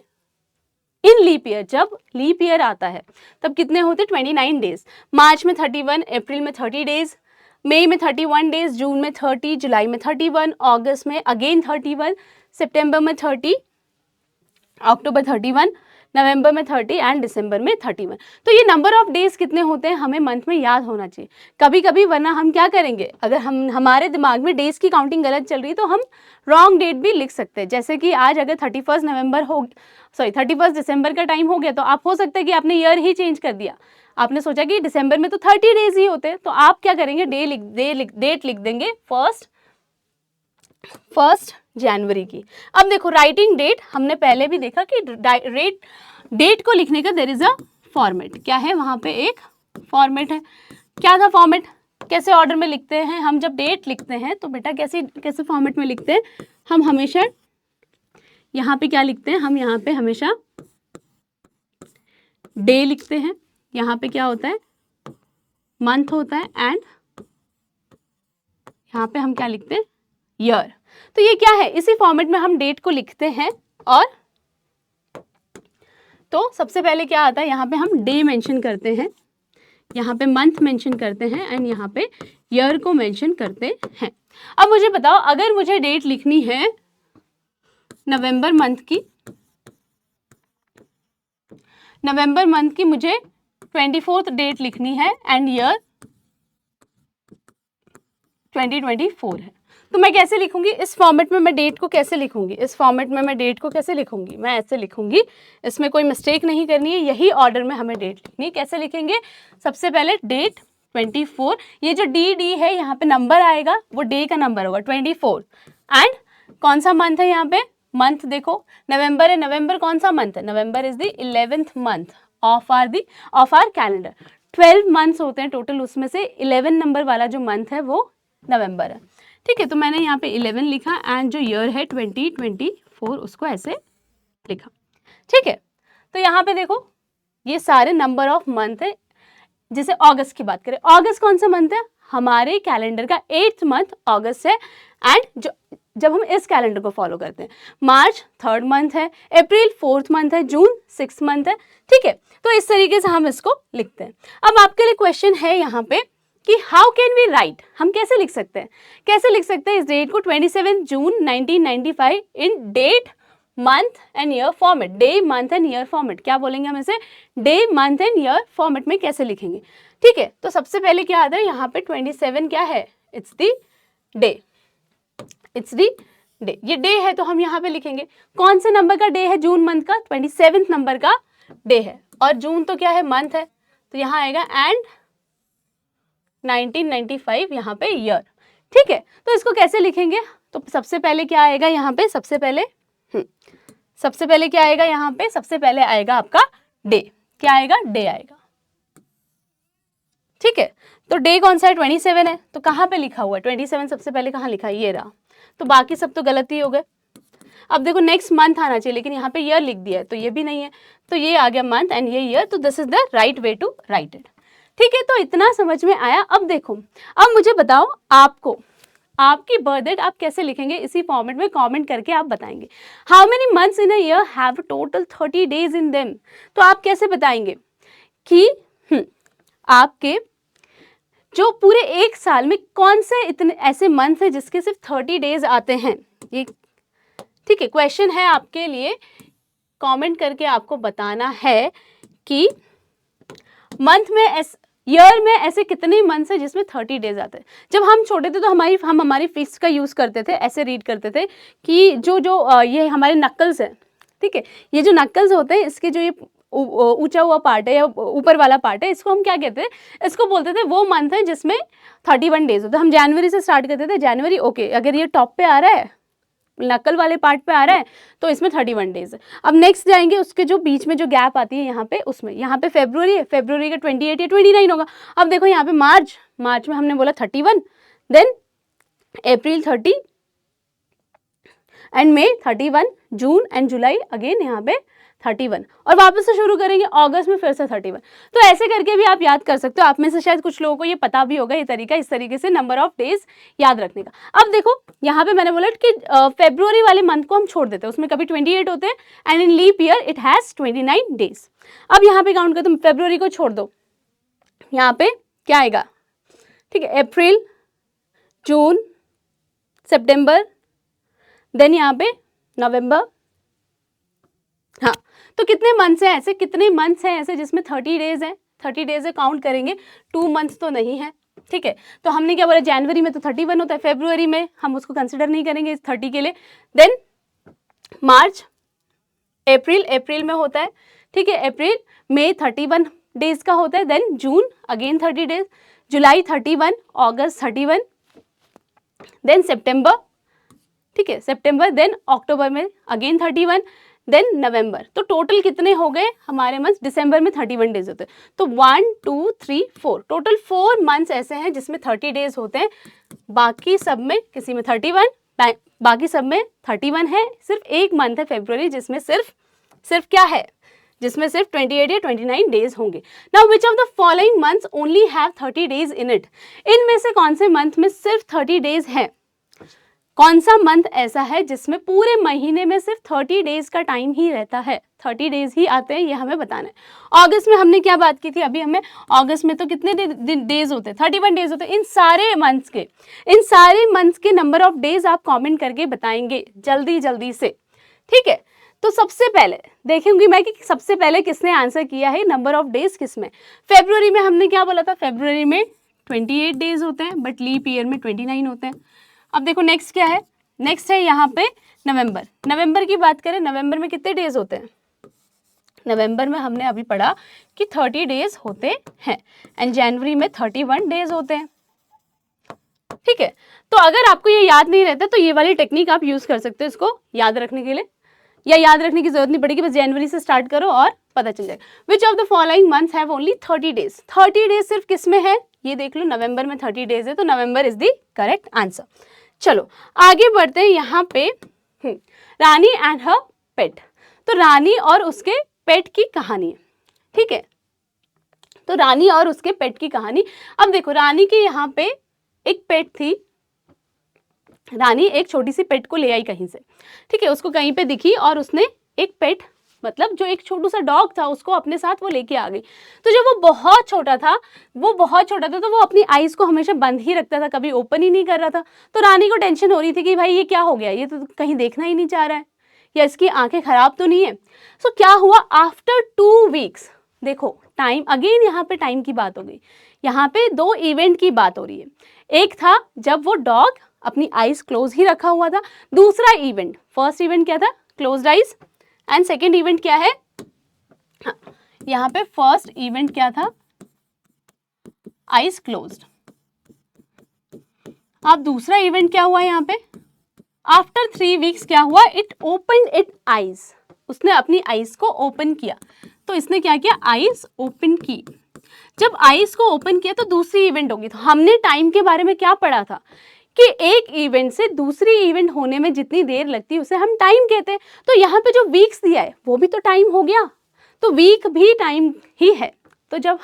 [SPEAKER 1] in leap year, जब लीप ईयर आता है तब कितने होते हैं, 29 डेज। मार्च में 31, अप्रैल में 30 डेज, मई में 31 डेज, जून में 30, जुलाई में 31, अगस्त में अगेन 31, सितंबर में 30, अक्टूबर 31, नवंबर में 30 एंड दिसंबर में 31। तो ये नंबर ऑफ डेज कितने होते हैं हमें मंथ में याद होना चाहिए कभी कभी, वरना हम क्या करेंगे, अगर हमारे दिमाग में डेज की काउंटिंग गलत चल रही है तो हम रॉन्ग डेट भी लिख सकते हैं। जैसे कि आज अगर 31 दिसंबर का टाइम हो गया तो आप हो सकता है कि आपने ईयर ही चेंज कर दिया, आपने सोचा कि दिसंबर में तो 30 डेज ही होते हैं, तो आप क्या करेंगे, डेट लिख देंगे फर्स्ट जनवरी की। अब देखो राइटिंग डेट, हमने पहले भी देखा कि डेट को लिखने का देयर इज अ फॉर्मेट। क्या है, वहां पे एक फॉर्मेट है। क्या था फॉर्मेट, कैसे ऑर्डर में लिखते हैं हम जब डेट लिखते हैं, तो बेटा कैसे फॉर्मेट में लिखते हैं हम, हमेशा यहाँ पे क्या लिखते हैं हम, यहाँ पे हमेशा डे लिखते हैं, यहाँ पे क्या होता है, मंथ होता है, एंड यहाँ पे हम क्या लिखते हैं, ईयर। तो ये क्या है, इसी फॉर्मेट में हम डेट को लिखते हैं। और तो सबसे पहले क्या आता है, यहाँ पे हम डे मेंशन करते हैं, यहाँ पे मंथ मेंशन करते हैं, एंड यहाँ पे ईयर को मेंशन करते हैं। अब मुझे बताओ, अगर मुझे डेट लिखनी है नवंबर मंथ की मुझे 24th डेट लिखनी है एंड ईयर 2024 है, तो मैं कैसे लिखूंगी, इस फॉर्मेट में मैं डेट को कैसे लिखूंगी, मैं ऐसे लिखूंगी, इसमें कोई मिस्टेक नहीं करनी है, यही ऑर्डर में हमें डेट लिखनी है। कैसे लिखेंगे, सबसे पहले डेट 24, ये जो डी है यहाँ पे नंबर आएगा, वो डे का नंबर होगा 24, एंड कौन सा मंथ है, यहाँ पे मंथ देखो नवंबर है, नवंबर कौन सा मंथ है, November is the 11th month of our calendar. 12 months होते हैं टोटल, उसमें से 11 नंबर वाला जो मंथ है वो नवंबर है, ठीक है। तो मैंने यहाँ पे 11 लिखा, एंड जो ईयर है 2024 उसको ऐसे लिखा, ठीक है। तो यहाँ पे देखो ये सारे नंबर ऑफ मंथ है। जैसे अगस्त की बात करें, अगस्त कौन सा मंथ है, हमारे कैलेंडर का 8th मंथ अगस्त है। एंड जब हम इस कैलेंडर को फॉलो करते हैं, मार्च 3rd मंथ है, अप्रैल 4th मंथ है, जून 6th मंथ है। ठीक है, तो इस तरीके से हम इसको लिखते हैं। अब आपके लिए क्वेश्चन है यहाँ पे कि हाउ कैन वी राइट, हम कैसे लिख सकते हैं, कैसे लिख सकते हैं इस डेट को 27 June 1995 in date month and year format, day month and year format. क्या बोलेंगे हम इसे, day month and year format में कैसे लिखेंगे। ठीक है, तो सबसे पहले क्या आता है यहाँ पे 27 क्या है, it's the day, it's the day, ये डे है तो हम यहाँ पे लिखेंगे। कौन से नंबर का डे है, जून मंथ का 27th नंबर का डे है, और जून तो क्या है, मंथ है, तो यहाँ आएगा एंड 1995 यहाँ पे ईयर। ठीक है, तो इसको कैसे लिखेंगे, तो सबसे पहले क्या आएगा यहाँ पे, सबसे पहले क्या आएगा यहाँ पे, सबसे पहले आएगा आपका डे। क्या आएगा, डे आएगा। ठीक है, तो डे कौन सा है, 27 है, तो कहाँ पे लिखा हुआ है 27, सबसे पहले कहाँ लिखा है, ये रहा, तो बाकी सब तो गलत ही हो गए। अब देखो नेक्स्ट मंथ आना चाहिए, लेकिन यहाँ पे ईयर लिख दिया है, तो ये भी नहीं है, तो ये आ गया मंथ एंड ये ईयर, तो this is the right way to write it. ठीक है, तो इतना समझ में आया। अब देखो, अब मुझे बताओ आपको आपकी बर्थ डेट आप कैसे लिखेंगे, इसी फॉर्मेट में कमेंट करके आप बताएंगे। How many months in a year have total 30 days in them, तो आप कैसे बताएंगे कि आपके जो पूरे एक साल में कौन से इतने ऐसे मंथ है जिसके सिर्फ 30 डेज आते हैं। ये ठीक है, क्वेश्चन है आपके लिए, कमेंट करके आपको बताना है कि मंथ में ईयर में ऐसे कितने मंथ्स है जिसमें 30 डेज आते हैं। जब हम छोटे थे तो हम हमारी फिक्स का यूज़ करते थे, ऐसे रीड करते थे कि जो ये हमारे नक्कल्स है, ठीक है, ये जो नक्कल्स होते हैं, इसके जो ये ऊंचा हुआ पार्ट है या ऊपर वाला पार्ट है, इसको हम क्या कहते हैं, इसको बोलते थे वो मंथ है जिसमें 31 डेज होते हैं। हम जनवरी से स्टार्ट करते थे, जनवरी ओके, अगर ये टॉप पे आ रहा है, नकल वाले पार्ट पे आ रहा है, तो इसमें 31 डेज है। अब नेक्स्ट जाएंगे, उसके जो बीच में जो गैप आती है यहाँ पे, उसमें यहाँ पे फेब्रुवरी है, फेब्रुवरी का 28 या 29 होगा। अब देखो यहाँ पे मार्च में हमने बोला 31, then April 30 and May 31, June and July again यहाँ पे 31, और वापस से शुरू करेंगे अगस्त में फिर से 31। तो ऐसे करके भी आप याद कर सकते हो। आप में से शायद कुछ लोगों को ये पता भी होगा, ये तरीका, इस तरीके से नंबर ऑफ डेज याद रखने का। अब देखो यहाँ पे मैंने बोला कि फेब्रुवरी वाले मंथ को हम छोड़ देते हैं, उसमें कभी 28 होते हैं and in leap year it has 29 days. अब यहाँ पे काउंट कर, तुम फेब्रुवरी को छोड़ दो, यहाँ पे क्या आएगा, ठीक है, अप्रैल, जून, सितंबर, देन यहाँ पे नवंबर। हाँ, तो कितने मंथ्स हैं ऐसे, कितने मंथ्स हैं ऐसे जिसमें 30 डेज है, 30 डेज है, काउंट करेंगे, 2 मंथ्स तो नहीं है। ठीक है, तो हमने क्या बोला, जनवरी में तो 31 होता है, फेब्रुवरी में हम उसको कंसिडर नहीं करेंगे इस 30 के लिए। देन मार्च, अप्रैल में होता है, ठीक है, अप्रैल मई 31 डेज का होता है, देन जून अगेन 30 डेज, जुलाई 31, अगस्त 31, देन सितंबर, ठीक है, सितंबर, देन अक्टूबर में अगेन 31, देन नवंबर। तो टोटल कितने हो गए हमारे मंथ्स, दिसंबर में 31 डेज होते हैं, तो 1 2 3 4, टोटल 4 मंथ्स ऐसे हैं जिसमें 30 डेज होते हैं। बाकी सब में किसी में 31, बाकी सब में 31 है, सिर्फ एक मंथ है फेब्रुवरी जिसमें सिर्फ क्या है, जिसमें सिर्फ 28 या 29 डेज होंगे। Now which of the following months only have 30 days in it, इनमें से कौन से मंथ में सिर्फ 30 डेज है, कौन सा मंथ ऐसा है जिसमें पूरे महीने में सिर्फ 30 डेज का टाइम ही रहता है, 30 डेज ही आते हैं, ये हमें बताना है। अगस्त में हमने क्या बात की थी अभी, हमें अगस्त में तो कितने डेज होते हैं, 31 डेज होते हैं। इन सारे मंथ्स के नंबर ऑफ डेज आप कमेंट करके बताएंगे जल्दी से। ठीक है, तो सबसे पहले देखेंगी मैं कि सबसे पहले किसने आंसर किया है, नंबर ऑफ डेज किसमें। फेब्रुवरी में हमने क्या बोला था, फेब्रुवरी में 28 डेज होते हैं, बट लीप ईयर में 29 होते हैं। अब देखो नेक्स्ट क्या है, नेक्स्ट है यहाँ पे नवंबर की बात करें, नवंबर में कितने डेज होते हैं, नवंबर में हमने अभी पढ़ा कि 30 डेज होते हैं, एंड जनवरी में 31 डेज होते हैं। ठीक है, तो अगर आपको ये याद नहीं रहता तो ये वाली टेक्निक आप यूज कर सकते हो इसको याद रखने के लिए, या याद रखने की जरूरत नहीं पड़ेगी, बस जनवरी से स्टार्ट करो और पता चल जाएगा। Which of the following months have only 30 days, 30 days सिर्फ किस में है, ये देख लो, नवंबर में 30 डेज है, तो नवंबर इज द करेक्ट आंसर। चलो आगे बढ़ते हैं, यहाँ पे रानी एंड हर पेट, तो रानी और उसके पेट की कहानी है। ठीक है। तो रानी और उसके पेट की कहानी। अब देखो रानी के यहाँ पे एक पेट थी, रानी एक छोटी सी पेट को ले आई कहीं से, ठीक है, उसको कहीं पे दिखी और उसने एक पेट, मतलब जो एक छोटू सा डॉग था, उसको अपने साथ वो लेके आ गई। तो जब वो बहुत छोटा था, तो वो अपनी आईज को हमेशा बंद ही रखता था, कभी ओपन ही नहीं कर रहा था। तो रानी को टेंशन हो रही थी कि भाई ये क्या हो गया, ये तो कहीं देखना ही नहीं चाह रहा है, या इसकी आंखें खराब तो नहीं है। सो क्या हुआ, आफ्टर 2 वीक्स, देखो टाइम अगेन, यहाँ पे टाइम की बात हो गई, यहाँ पे 2 इवेंट की बात हो रही है। एक था जब वो डॉग अपनी आईज क्लोज ही रखा हुआ था, दूसरा इवेंट, फर्स्ट इवेंट क्या था, closed eyes, and second event क्या है, हाँ, यहाँ पे फर्स्ट इवेंट क्या था, आईज क्लोज्ड। अब दूसरा इवेंट क्या हुआ यहाँ पे, आफ्टर 3 वीक्स क्या हुआ, इट ओपन इट आईज, उसने अपनी आईज को ओपन किया। तो इसने क्या किया, आईज ओपन की। जब आईज को ओपन किया तो दूसरी इवेंट होगी। तो हमने टाइम के बारे में क्या पढ़ा था कि एक इवेंट से दूसरी इवेंट होने में जितनी देर लगती है उसे हम टाइम कहते हैं। तो यहाँ पे जो वीक्स दिया है वो भी तो टाइम हो गया, तो वीक भी टाइम ही है। तो जब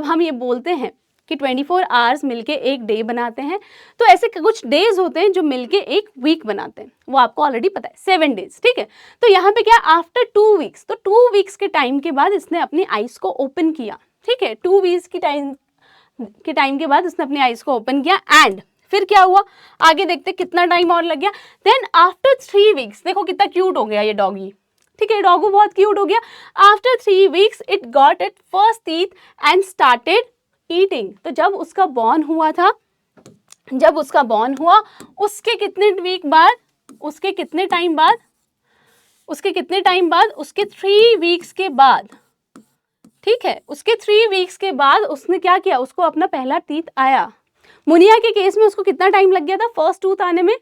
[SPEAKER 1] हम ये बोलते हैं कि 24 आवर्स मिलके एक डे बनाते हैं, तो ऐसे कुछ डेज होते हैं जो मिलके एक वीक बनाते हैं, वो आपको ऑलरेडी पता है, 7 डेज, ठीक है। तो यहाँ पे क्या, आफ्टर 2 वीक्स, तो 2 वीक्स के टाइम के बाद इसने अपनी आईज को ओपन किया, ठीक है, 2 वीक्स की टाइम के बाद उसने अपनी आईज को ओपन किया। एंड फिर क्या हुआ, आगे देखते कितना टाइम और लग गया। देन आफ्टर 3 वीक्स, देखो कितना क्यूट हो गया ये डॉगी, ठीक है, डॉगू बहुत क्यूट हो गया। After 3 weeks it got it first teeth and started eating. तो जब उसका बॉर्न हुआ था, उसके कितने वीक बाद, उसके कितने टाइम बाद, उसके 3 वीक्स के बाद, ठीक है, उसके 3 वीक्स के बाद उसने क्या किया, उसको अपना पहला टीथ आया। मुनिया के केस में उसको कितना टाइम लग गया था फर्स्ट टूथ आने में,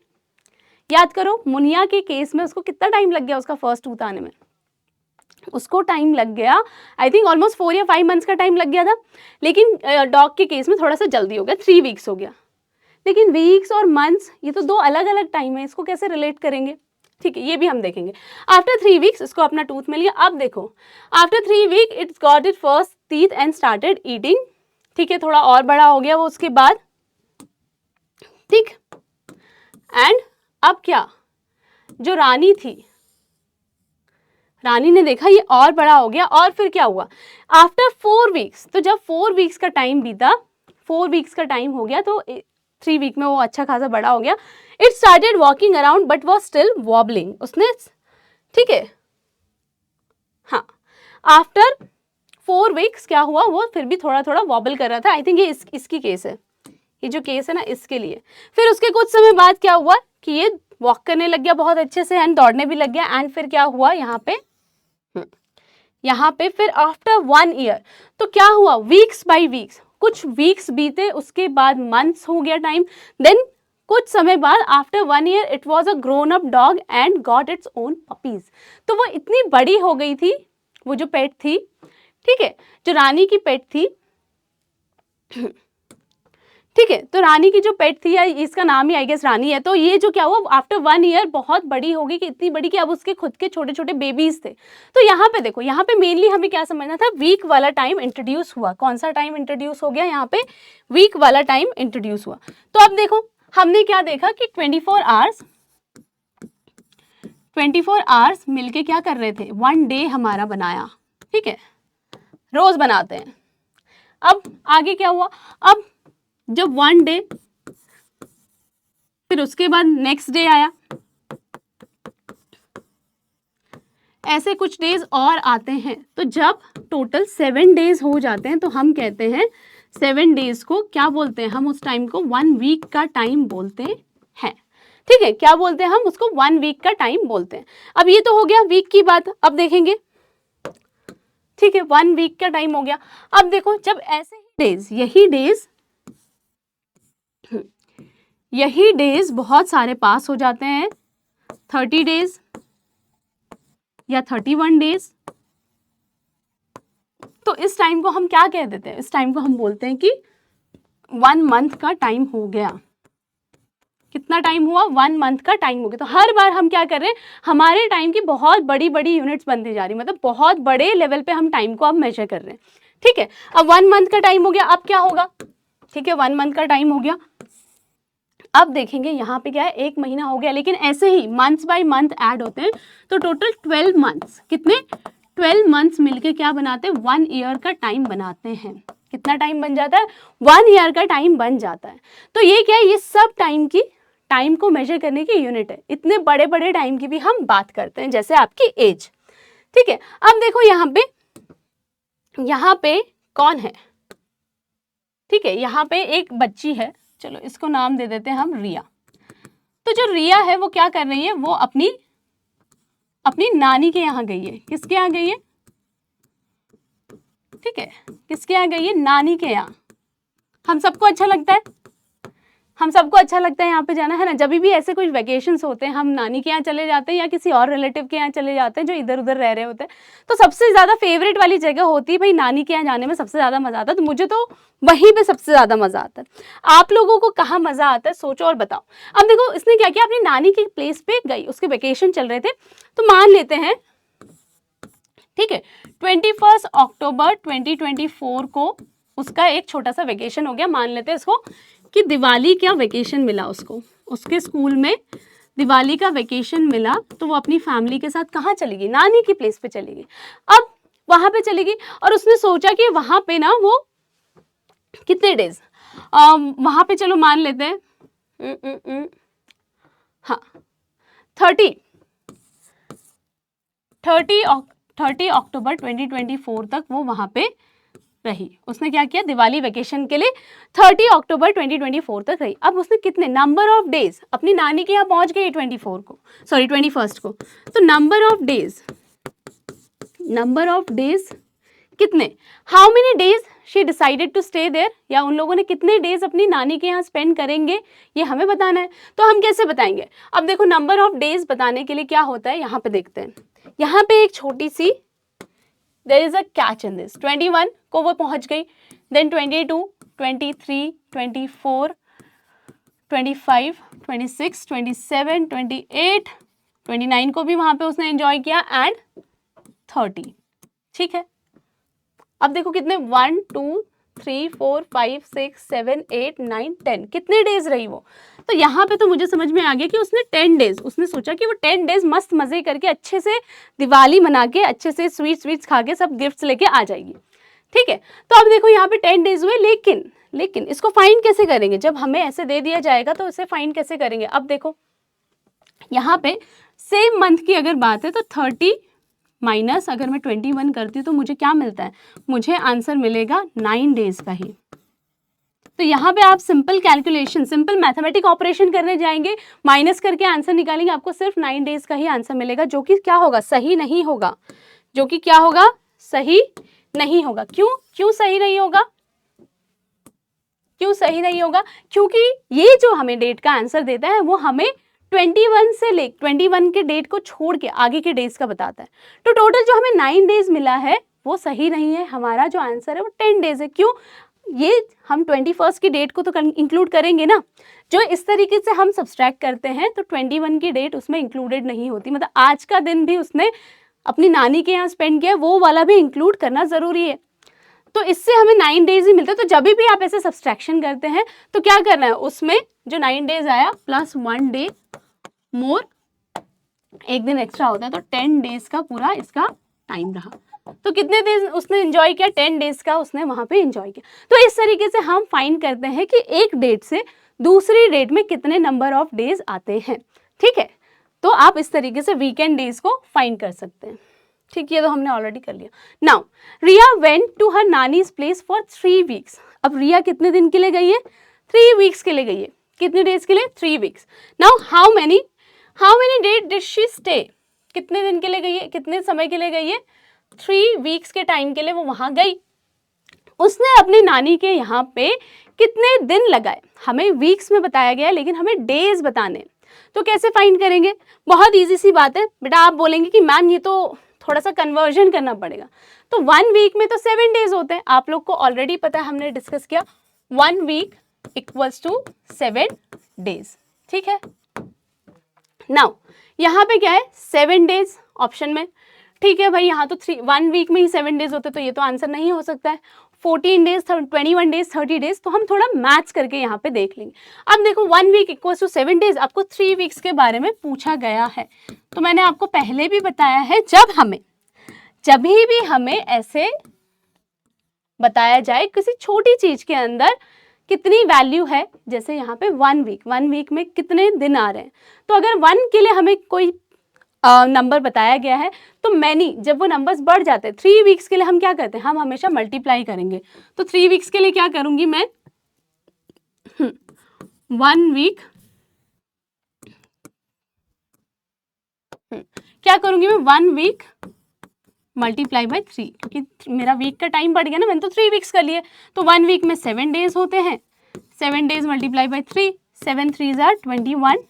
[SPEAKER 1] याद करो, मुनिया के केस में उसको कितना टाइम लग गया उसका फर्स्ट टूथ आने में, उसको टाइम लग गया आई थिंक ऑलमोस्ट 4 या 5 मंथ्स का टाइम लग गया था। लेकिन डॉग के केस में थोड़ा सा जल्दी हो गया, 3 वीक्स हो गया। लेकिन वीक्स और मंथ्स ये तो 2 अलग अलग टाइम है, इसको कैसे रिलेट करेंगे, ठीक है, ये भी हम देखेंगे। आफ्टर 3 वीक्स इसको अपना टूथ मिल गया। अब देखो after 3 week it's got it first teeth and started eating, ठीक है, थोड़ा और बड़ा हो गया वो उसके बाद, ठीक। एंड अब क्या, जो रानी थी, रानी ने देखा ये और बड़ा हो गया, और फिर क्या हुआ, आफ्टर 4 वीक्स, तो जब 4 वीक्स का टाइम बीता, 4 वीक्स का टाइम हो गया, तो 3 वीक में वो अच्छा खासा बड़ा हो गया। It started walking around but was still wobbling, उसने, ठीक है, हाँ, आफ्टर 4 वीक्स क्या हुआ, वो फिर भी थोड़ा थोड़ा वॉबल कर रहा था। आई थिंक ये इसकी केस है, ये जो केस है ना इसके लिए। फिर उसके कुछ समय बाद क्या हुआ कि ये वॉक करने लग गया बहुत अच्छे से, एंड दौड़ने भी लग गया। एंड फिर क्या हुआ यहाँ पे फिर आफ्टर 1 ईयर, तो क्या हुआ, वीक्स बाय वीक्स, कुछ वीक्स बीते, उसके बाद मंथ्स हो गया टाइम। देन कुछ समय बाद after 1 year it was a grown up dog and got its own puppies. तो वो इतनी बड़ी हो गई थी, वो जो पेट थी, ठीक है, जो रानी की पेट थी, ठीक है, तो रानी की जो पेट थी, या इसका नाम ही आई गेस रानी है, तो ये जो क्या हुआ आफ्टर 1 ईयर बहुत बड़ी हो गई, कि इतनी बड़ी कि अब उसके खुद के छोटे छोटे बेबीज थे। तो यहाँ पे देखो, यहाँ पे मेनली हमें क्या समझना था, वीक वाला टाइम इंट्रोड्यूस हुआ। कौन सा टाइम इंट्रोड्यूस हो गया, यहाँ पे वीक वाला टाइम इंट्रोड्यूस हुआ। तो अब देखो हमने क्या देखा कि 24 आवर्स मिलके क्या कर रहे थे, 1 डे हमारा बनाया, ठीक है, रोज बनाते हैं। अब आगे क्या हुआ, अब जब 1 डे, फिर उसके बाद नेक्स्ट डे आया, ऐसे कुछ डेज और आते हैं। तो जब टोटल 7 डेज हो जाते हैं तो हम कहते हैं 7 डेज को क्या बोलते हैं, हम उस टाइम को 1 वीक का टाइम बोलते हैं, ठीक है, क्या बोलते हैं हम उसको, 1 वीक का टाइम बोलते हैं। अब ये तो हो गया वीक की बात, अब देखेंगे, ठीक है, 1 वीक का टाइम हो गया। अब देखो जब ऐसे डेज, यही डेज बहुत सारे पास हो जाते हैं, 30 डेज या 31 डेज, तो इस टाइम को हम क्या कह देते हैं, इस टाइम को हम बोलते हैं कि 1 मंथ का टाइम हो गया। कितना टाइम हुआ, 1 मंथ का टाइम हो गया। तो हर बार हम क्या कर रहे हैं, हमारे टाइम की बहुत बड़ी बड़ी यूनिट्स बनती जा रही, मतलब बहुत बड़े लेवल पे हम टाइम को अब मेजर कर रहे हैं, ठीक है। अब 1 मंथ का टाइम हो गया, अब क्या होगा, ठीक है, 1 मंथ का टाइम हो गया। अब देखेंगे यहाँ पे क्या है, 1 महीना हो गया, लेकिन ऐसे ही मंथ्स बाय मंथ ऐड होते हैं, तो टोटल 12 मंथ्स, कितने, 12 मंथ्स मिलके क्या बनाते हैं, 1 ईयर का टाइम बनाते हैं। कितना टाइम बन जाता है, 1 ईयर का टाइम बन जाता है। तो ये क्या है, ये सब टाइम को मेजर करने की यूनिट है। इतने बड़े बड़े टाइम की भी हम बात करते हैं, जैसे आपकी एज, ठीक है। अब देखो यहाँ पे कौन है, ठीक है, यहाँ पे एक बच्ची है, चलो इसको नाम दे देते हैं हम रिया। तो जो रिया है वो क्या कर रही है, वो अपनी नानी के यहाँ गई है। किसके यहाँ गई है, ठीक है, किसके यहाँ गई है, नानी के यहाँ। हम सबको अच्छा लगता है, हम सबको अच्छा लगता है यहाँ पे जाना, है ना। जब भी ऐसे कुछ वेकेशंस होते हैं, हम नानी के यहाँ चले जाते हैं या किसी और रिलेटिव के यहाँ चले जाते हैं जो इधर उधर रह रहे होते हैं, तो सबसे ज़्यादा फेवरेट वाली जगह होती है भाई नानी के यहाँ जाने में सबसे ज़्यादा मज़ा आता है। तो मुझे तो वहीं पे सबसे ज़्यादा मज़ा आता है। आप लोगों को कहाँ मज़ा आता है, सोचो और बताओ। अब देखो इसने क्या किया, अपनी नानी के प्लेस पे गई, उसके वेकेशन चल रहे थे। तो मान लेते हैं, ठीक है, 21 अक्टूबर 2024 को उसका एक छोटा सा वेकेशन हो गया। मान लेते हैं इसको कि दिवाली का वेकेशन मिला उसको, उसके स्कूल में दिवाली का वेकेशन मिला, तो वो अपनी फैमिली के साथ कहाँ चली गई, नानी की प्लेस पे चली गई। अब वहाँ पे चली गई और उसने सोचा कि वहाँ पे ना वो कितने डेज, वहाँ पे चलो मान लेते हैं हाँ 30 अक्टूबर 2024 तक वो वहाँ पे रही। उसने क्या किया, दिवाली वेकेशन के लिए 30 अक्टूबर 2024 तक रही। अब उसने कितने नंबर ऑफ डेज, अपनी नानी के यहाँ पहुँच गई 21 को, तो नंबर ऑफ डेज कितने, how many days she decided to stay there, या उन लोगों ने कितने डेज अपनी नानी के यहाँ स्पेंड करेंगे, ये हमें बताना है। तो हम कैसे बताएंगे, अब देखो नंबर ऑफ डेज बताने के लिए क्या होता है, यहाँ पे देखते हैं। यहाँ पे एक छोटी सी there is a catch in this, 21 को वो पहुंच गई, देन 22, 23, 24, 25, 26, 27, 28, 29 को भी वहां पे उसने एंजॉय किया, एंड 30, ठीक है। अब देखो कितने 1 2 3 4 5 6 7 8 9 10 कितने डेज रही वो। तो यहाँ पे तो मुझे समझ में आ गया कि उसने 10 डेज, उसने सोचा कि वो 10 डेज मस्त मजे करके अच्छे से दिवाली मना के अच्छे से स्वीट्स खा के सब गिफ्ट्स लेके आ जाएगी, ठीक है। तो अब देखो यहाँ पे 10 डेज हुए, लेकिन इसको फाइंड कैसे करेंगे, जब हमें ऐसे दे दिया जाएगा तो इसे फाइंड कैसे करेंगे। अब देखो यहाँ पे सेम मंथ की अगर बात है तो 30 माइनस अगर मैं 21 करती हूँ तो मुझे क्या मिलता है, मुझे आंसर मिलेगा 9 डेज का ही। तो यहाँ पे आप simple calculation, simple mathematic operation करने जाएंगे, माइनस करके आंसर निकालेंगे, आपको सिर्फ 9 डेज का ही आंसर मिलेगा, जो कि क्या होगा, सही नहीं होगा, जो कि क्या होगा, सही नहीं होगा। क्यों सही नहीं होगा, क्यों सही नहीं होगा, क्योंकि ये जो हमें डेट का आंसर देता है वो हमें 21 के डेट को छोड़ के आगे के डेज का बताता है। तो टोटल जो हमें 9 डेज मिला है वो सही नहीं है, हमारा जो आंसर है वो 10 डेज है। क्यों, ये हम 21 की डेट को तो इंक्लूड करेंगे ना, जो इस तरीके से हम सब्सट्रैक्ट करते हैं तो 21 की डेट उसमें इंक्लूडेड नहीं होती, मतलब आज का दिन भी उसने अपनी नानी के यहाँ स्पेंड किया, वो वाला भी इंक्लूड करना ज़रूरी है। तो इससे हमें 9 डेज ही मिलते हैं। तो जब भी आप ऐसे सब्सट्रैक्शन करते हैं तो क्या करना है, उसमें जो 9 डेज आया प्लस 1 डे मोर, एक दिन एक्स्ट्रा होता है, तो 10 डेज का पूरा इसका टाइम रहा। तो कितने दिन उसने एंजॉय किया, 10 डेज का उसने वहां पे एंजॉय किया। तो इस तरीके से हम फाइंड करते हैं कि एक डेट से दूसरी डेट में कितने नंबर ऑफ डेज आते हैं, ठीक है। तो आप इस तरीके से वीकेंड डेज को फाइंड कर सकते हैं, ठीक है। तो हमने ऑलरेडी कर लिया। Now Riya went to her nani's place for 3 weeks. अब रिया कितने दिन के लिए गई है, 3 वीक्स के लिए गई है। कितने डेज के लिए, 3 weeks. Now how many days did she stay, कितने दिन के लिए गई है, कितने समय के लिए गई है, 3 वीक्स के टाइम के लिए वो वहां गई। उसने अपनी नानी के यहाँ पे कितने दिन लगाए, हमें वीक्स में बताया गया है लेकिन हमें डेज बताने, तो कैसे फाइंड करेंगे, बहुत इजी सी बात है बेटा। आप बोलेंगे कि मैम ये तो थोड़ा सा कन्वर्जन करना पड़ेगा, तो 1 वीक में तो 7 डेज होते हैं, आप लोग को ऑलरेडी पता है, हमने डिस्कस किया 1 वीक इक्वल्स टू 7 डेज, ठीक है। नाउ यहाँ पे क्या है 7 डेज ऑप्शन में, ठीक है भाई, यहाँ तो 1 वीक में ही 7 डेज होते तो ये तो आंसर नहीं हो सकता है। 14 डेज, 21 डेज, 30 डेज, तो हम थोड़ा मैथ्स करके यहाँ पे देख लेंगे। अब देखो 1 वीक इक्वल्स टू 7 डेज, आपको 3 वीक्स के बारे में पूछा गया है। तो मैंने आपको पहले भी बताया है, जब भी हमें ऐसे बताया जाए किसी छोटी चीज के अंदर कितनी वैल्यू है, जैसे यहाँ पे 1 वीक में कितने दिन आ रहे हैं, तो अगर 1 के लिए हमें कोई नंबर बताया गया है तो मैनी, जब वो नंबर्स बढ़ जाते हैं 3 वीक्स के लिए हम क्या करते हैं, हम हमेशा मल्टीप्लाई करेंगे। तो 3 वीक्स के लिए क्या करूंगी मैं, 1 वीक क्या करूंगी मैं, 1 वीक मल्टीप्लाई बाय 3, क्योंकि मेरा वीक का टाइम बढ़ गया ना, मैंने तो 3 वीक्स कर लिए। तो 1 वीक में 7 डेज होते हैं, 7 days multiply by 3, 7 3 are 21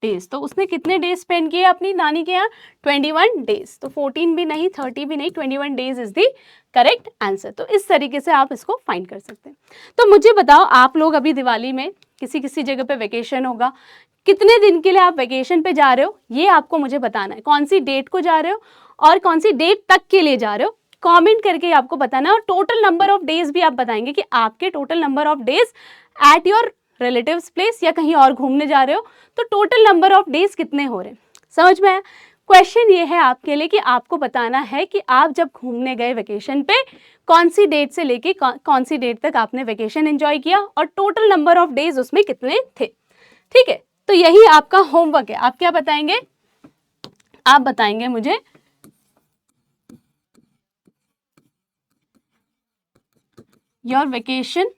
[SPEAKER 1] days. तो उसने कितने डेज स्पेंड किए अपनी नानी के यहाँ, 21 डेज। तो 14 भी नहीं, 30 भी नहीं, 21 days is the correct answer. तो इस तरीके से आप इसको फाइंड कर सकते हैं। तो मुझे बताओ, आप लोग अभी दिवाली में किसी जगह पे वेकेशन होगा, कितने दिन के लिए आप वेकेशन पे जा रहे हो, ये आपको मुझे बताना है। कौन सी डेट को जा रहे हो और कौन सी डेट तक के लिए जा रहे हो, कमेंट करके आपको बताना है। और टोटल नंबर ऑफ डेज भी आप बताएंगे कि आपके total number of days at your relatives place या कहीं और घूमने जा रहे हो, तो टोटल नंबर ऑफ डेज कितने हो रहे हैं। समझ में आया? क्वेश्चन ये है आपके लिए कि आपको बताना है कि आप जब घूमने गए वेकेशन पे, कौन सी डेट से लेके कौन सी डेट तक आपने वेकेशन एंजॉय किया और टोटल नंबर ऑफ डेज उसमें कितने थे। ठीक है, तो यही आपका होमवर्क है। आप क्या बताएंगे, आप बताएंगे मुझे योर वेकेशन,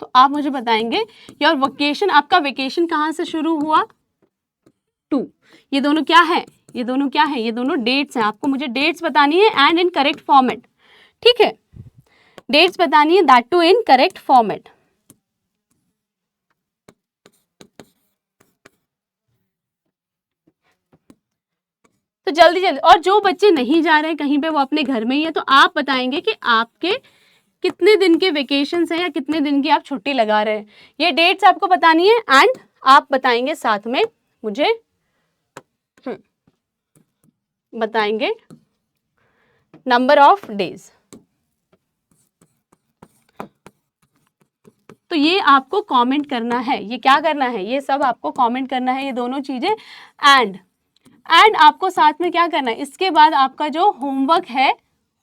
[SPEAKER 1] तो आप मुझे बताएंगे योर वेकेशन, आपका वेकेशन कहाँ से शुरू हुआ, 2। ये दोनों क्या है, ये दोनों क्या है, ये दोनों डेट्स हैं। आपको मुझे डेट्स बतानी है एंड इन करेक्ट फॉर्मेट। ठीक है, डेट्स बतानी है, that too in correct format. तो जल्दी जल्दी, और जो बच्चे नहीं जा रहे हैं कहीं पे, वो अपने घर में ही है, तो आप बताएंगे कि आपके कितने दिन के वेकेशन है या कितने दिन की आप छुट्टी लगा रहे हैं। ये डेट्स आपको बतानी है एंड आप बताएंगे साथ में मुझे बताएंगे नंबर ऑफ डेज। तो ये आपको कमेंट करना है, ये क्या करना है, ये सब आपको कमेंट करना है, ये दोनों चीजें। एंड आपको साथ में क्या करना है, इसके बाद आपका जो होमवर्क है,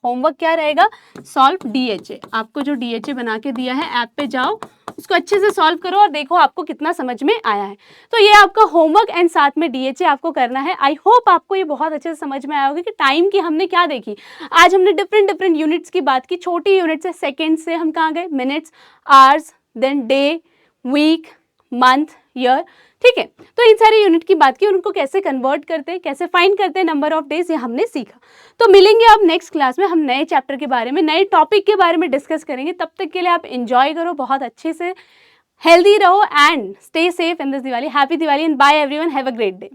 [SPEAKER 1] होमवर्क क्या रहेगा, सॉल्व डीएचए। आपको जो डीएचए बना के दिया है, ऐप पे जाओ, उसको अच्छे से सॉल्व करो और देखो आपको कितना समझ में आया है। तो ये आपका होमवर्क एंड साथ में डीएचए आपको करना है। आई होप आपको ये बहुत अच्छे से समझ में आया होगा कि टाइम की हमने क्या देखी। आज हमने डिफरेंट यूनिट्स की बात की, छोटी यूनिट से सेकेंड से हम कहाँ गए, minutes, hours, then day, week, month, year. ठीक है, तो इन सारी यूनिट की बात की, उनको कैसे कन्वर्ट करते हैं, कैसे फाइंड करते हैं नंबर ऑफ डेज, ये हमने सीखा। तो मिलेंगे अब नेक्स्ट क्लास में, हम नए चैप्टर के बारे में, नए टॉपिक के बारे में डिस्कस करेंगे। तब तक के लिए आप एंजॉय करो, बहुत अच्छे से हेल्दी रहो and stay safe in this Diwali. Happy Diwali and bye everyone, have a great day.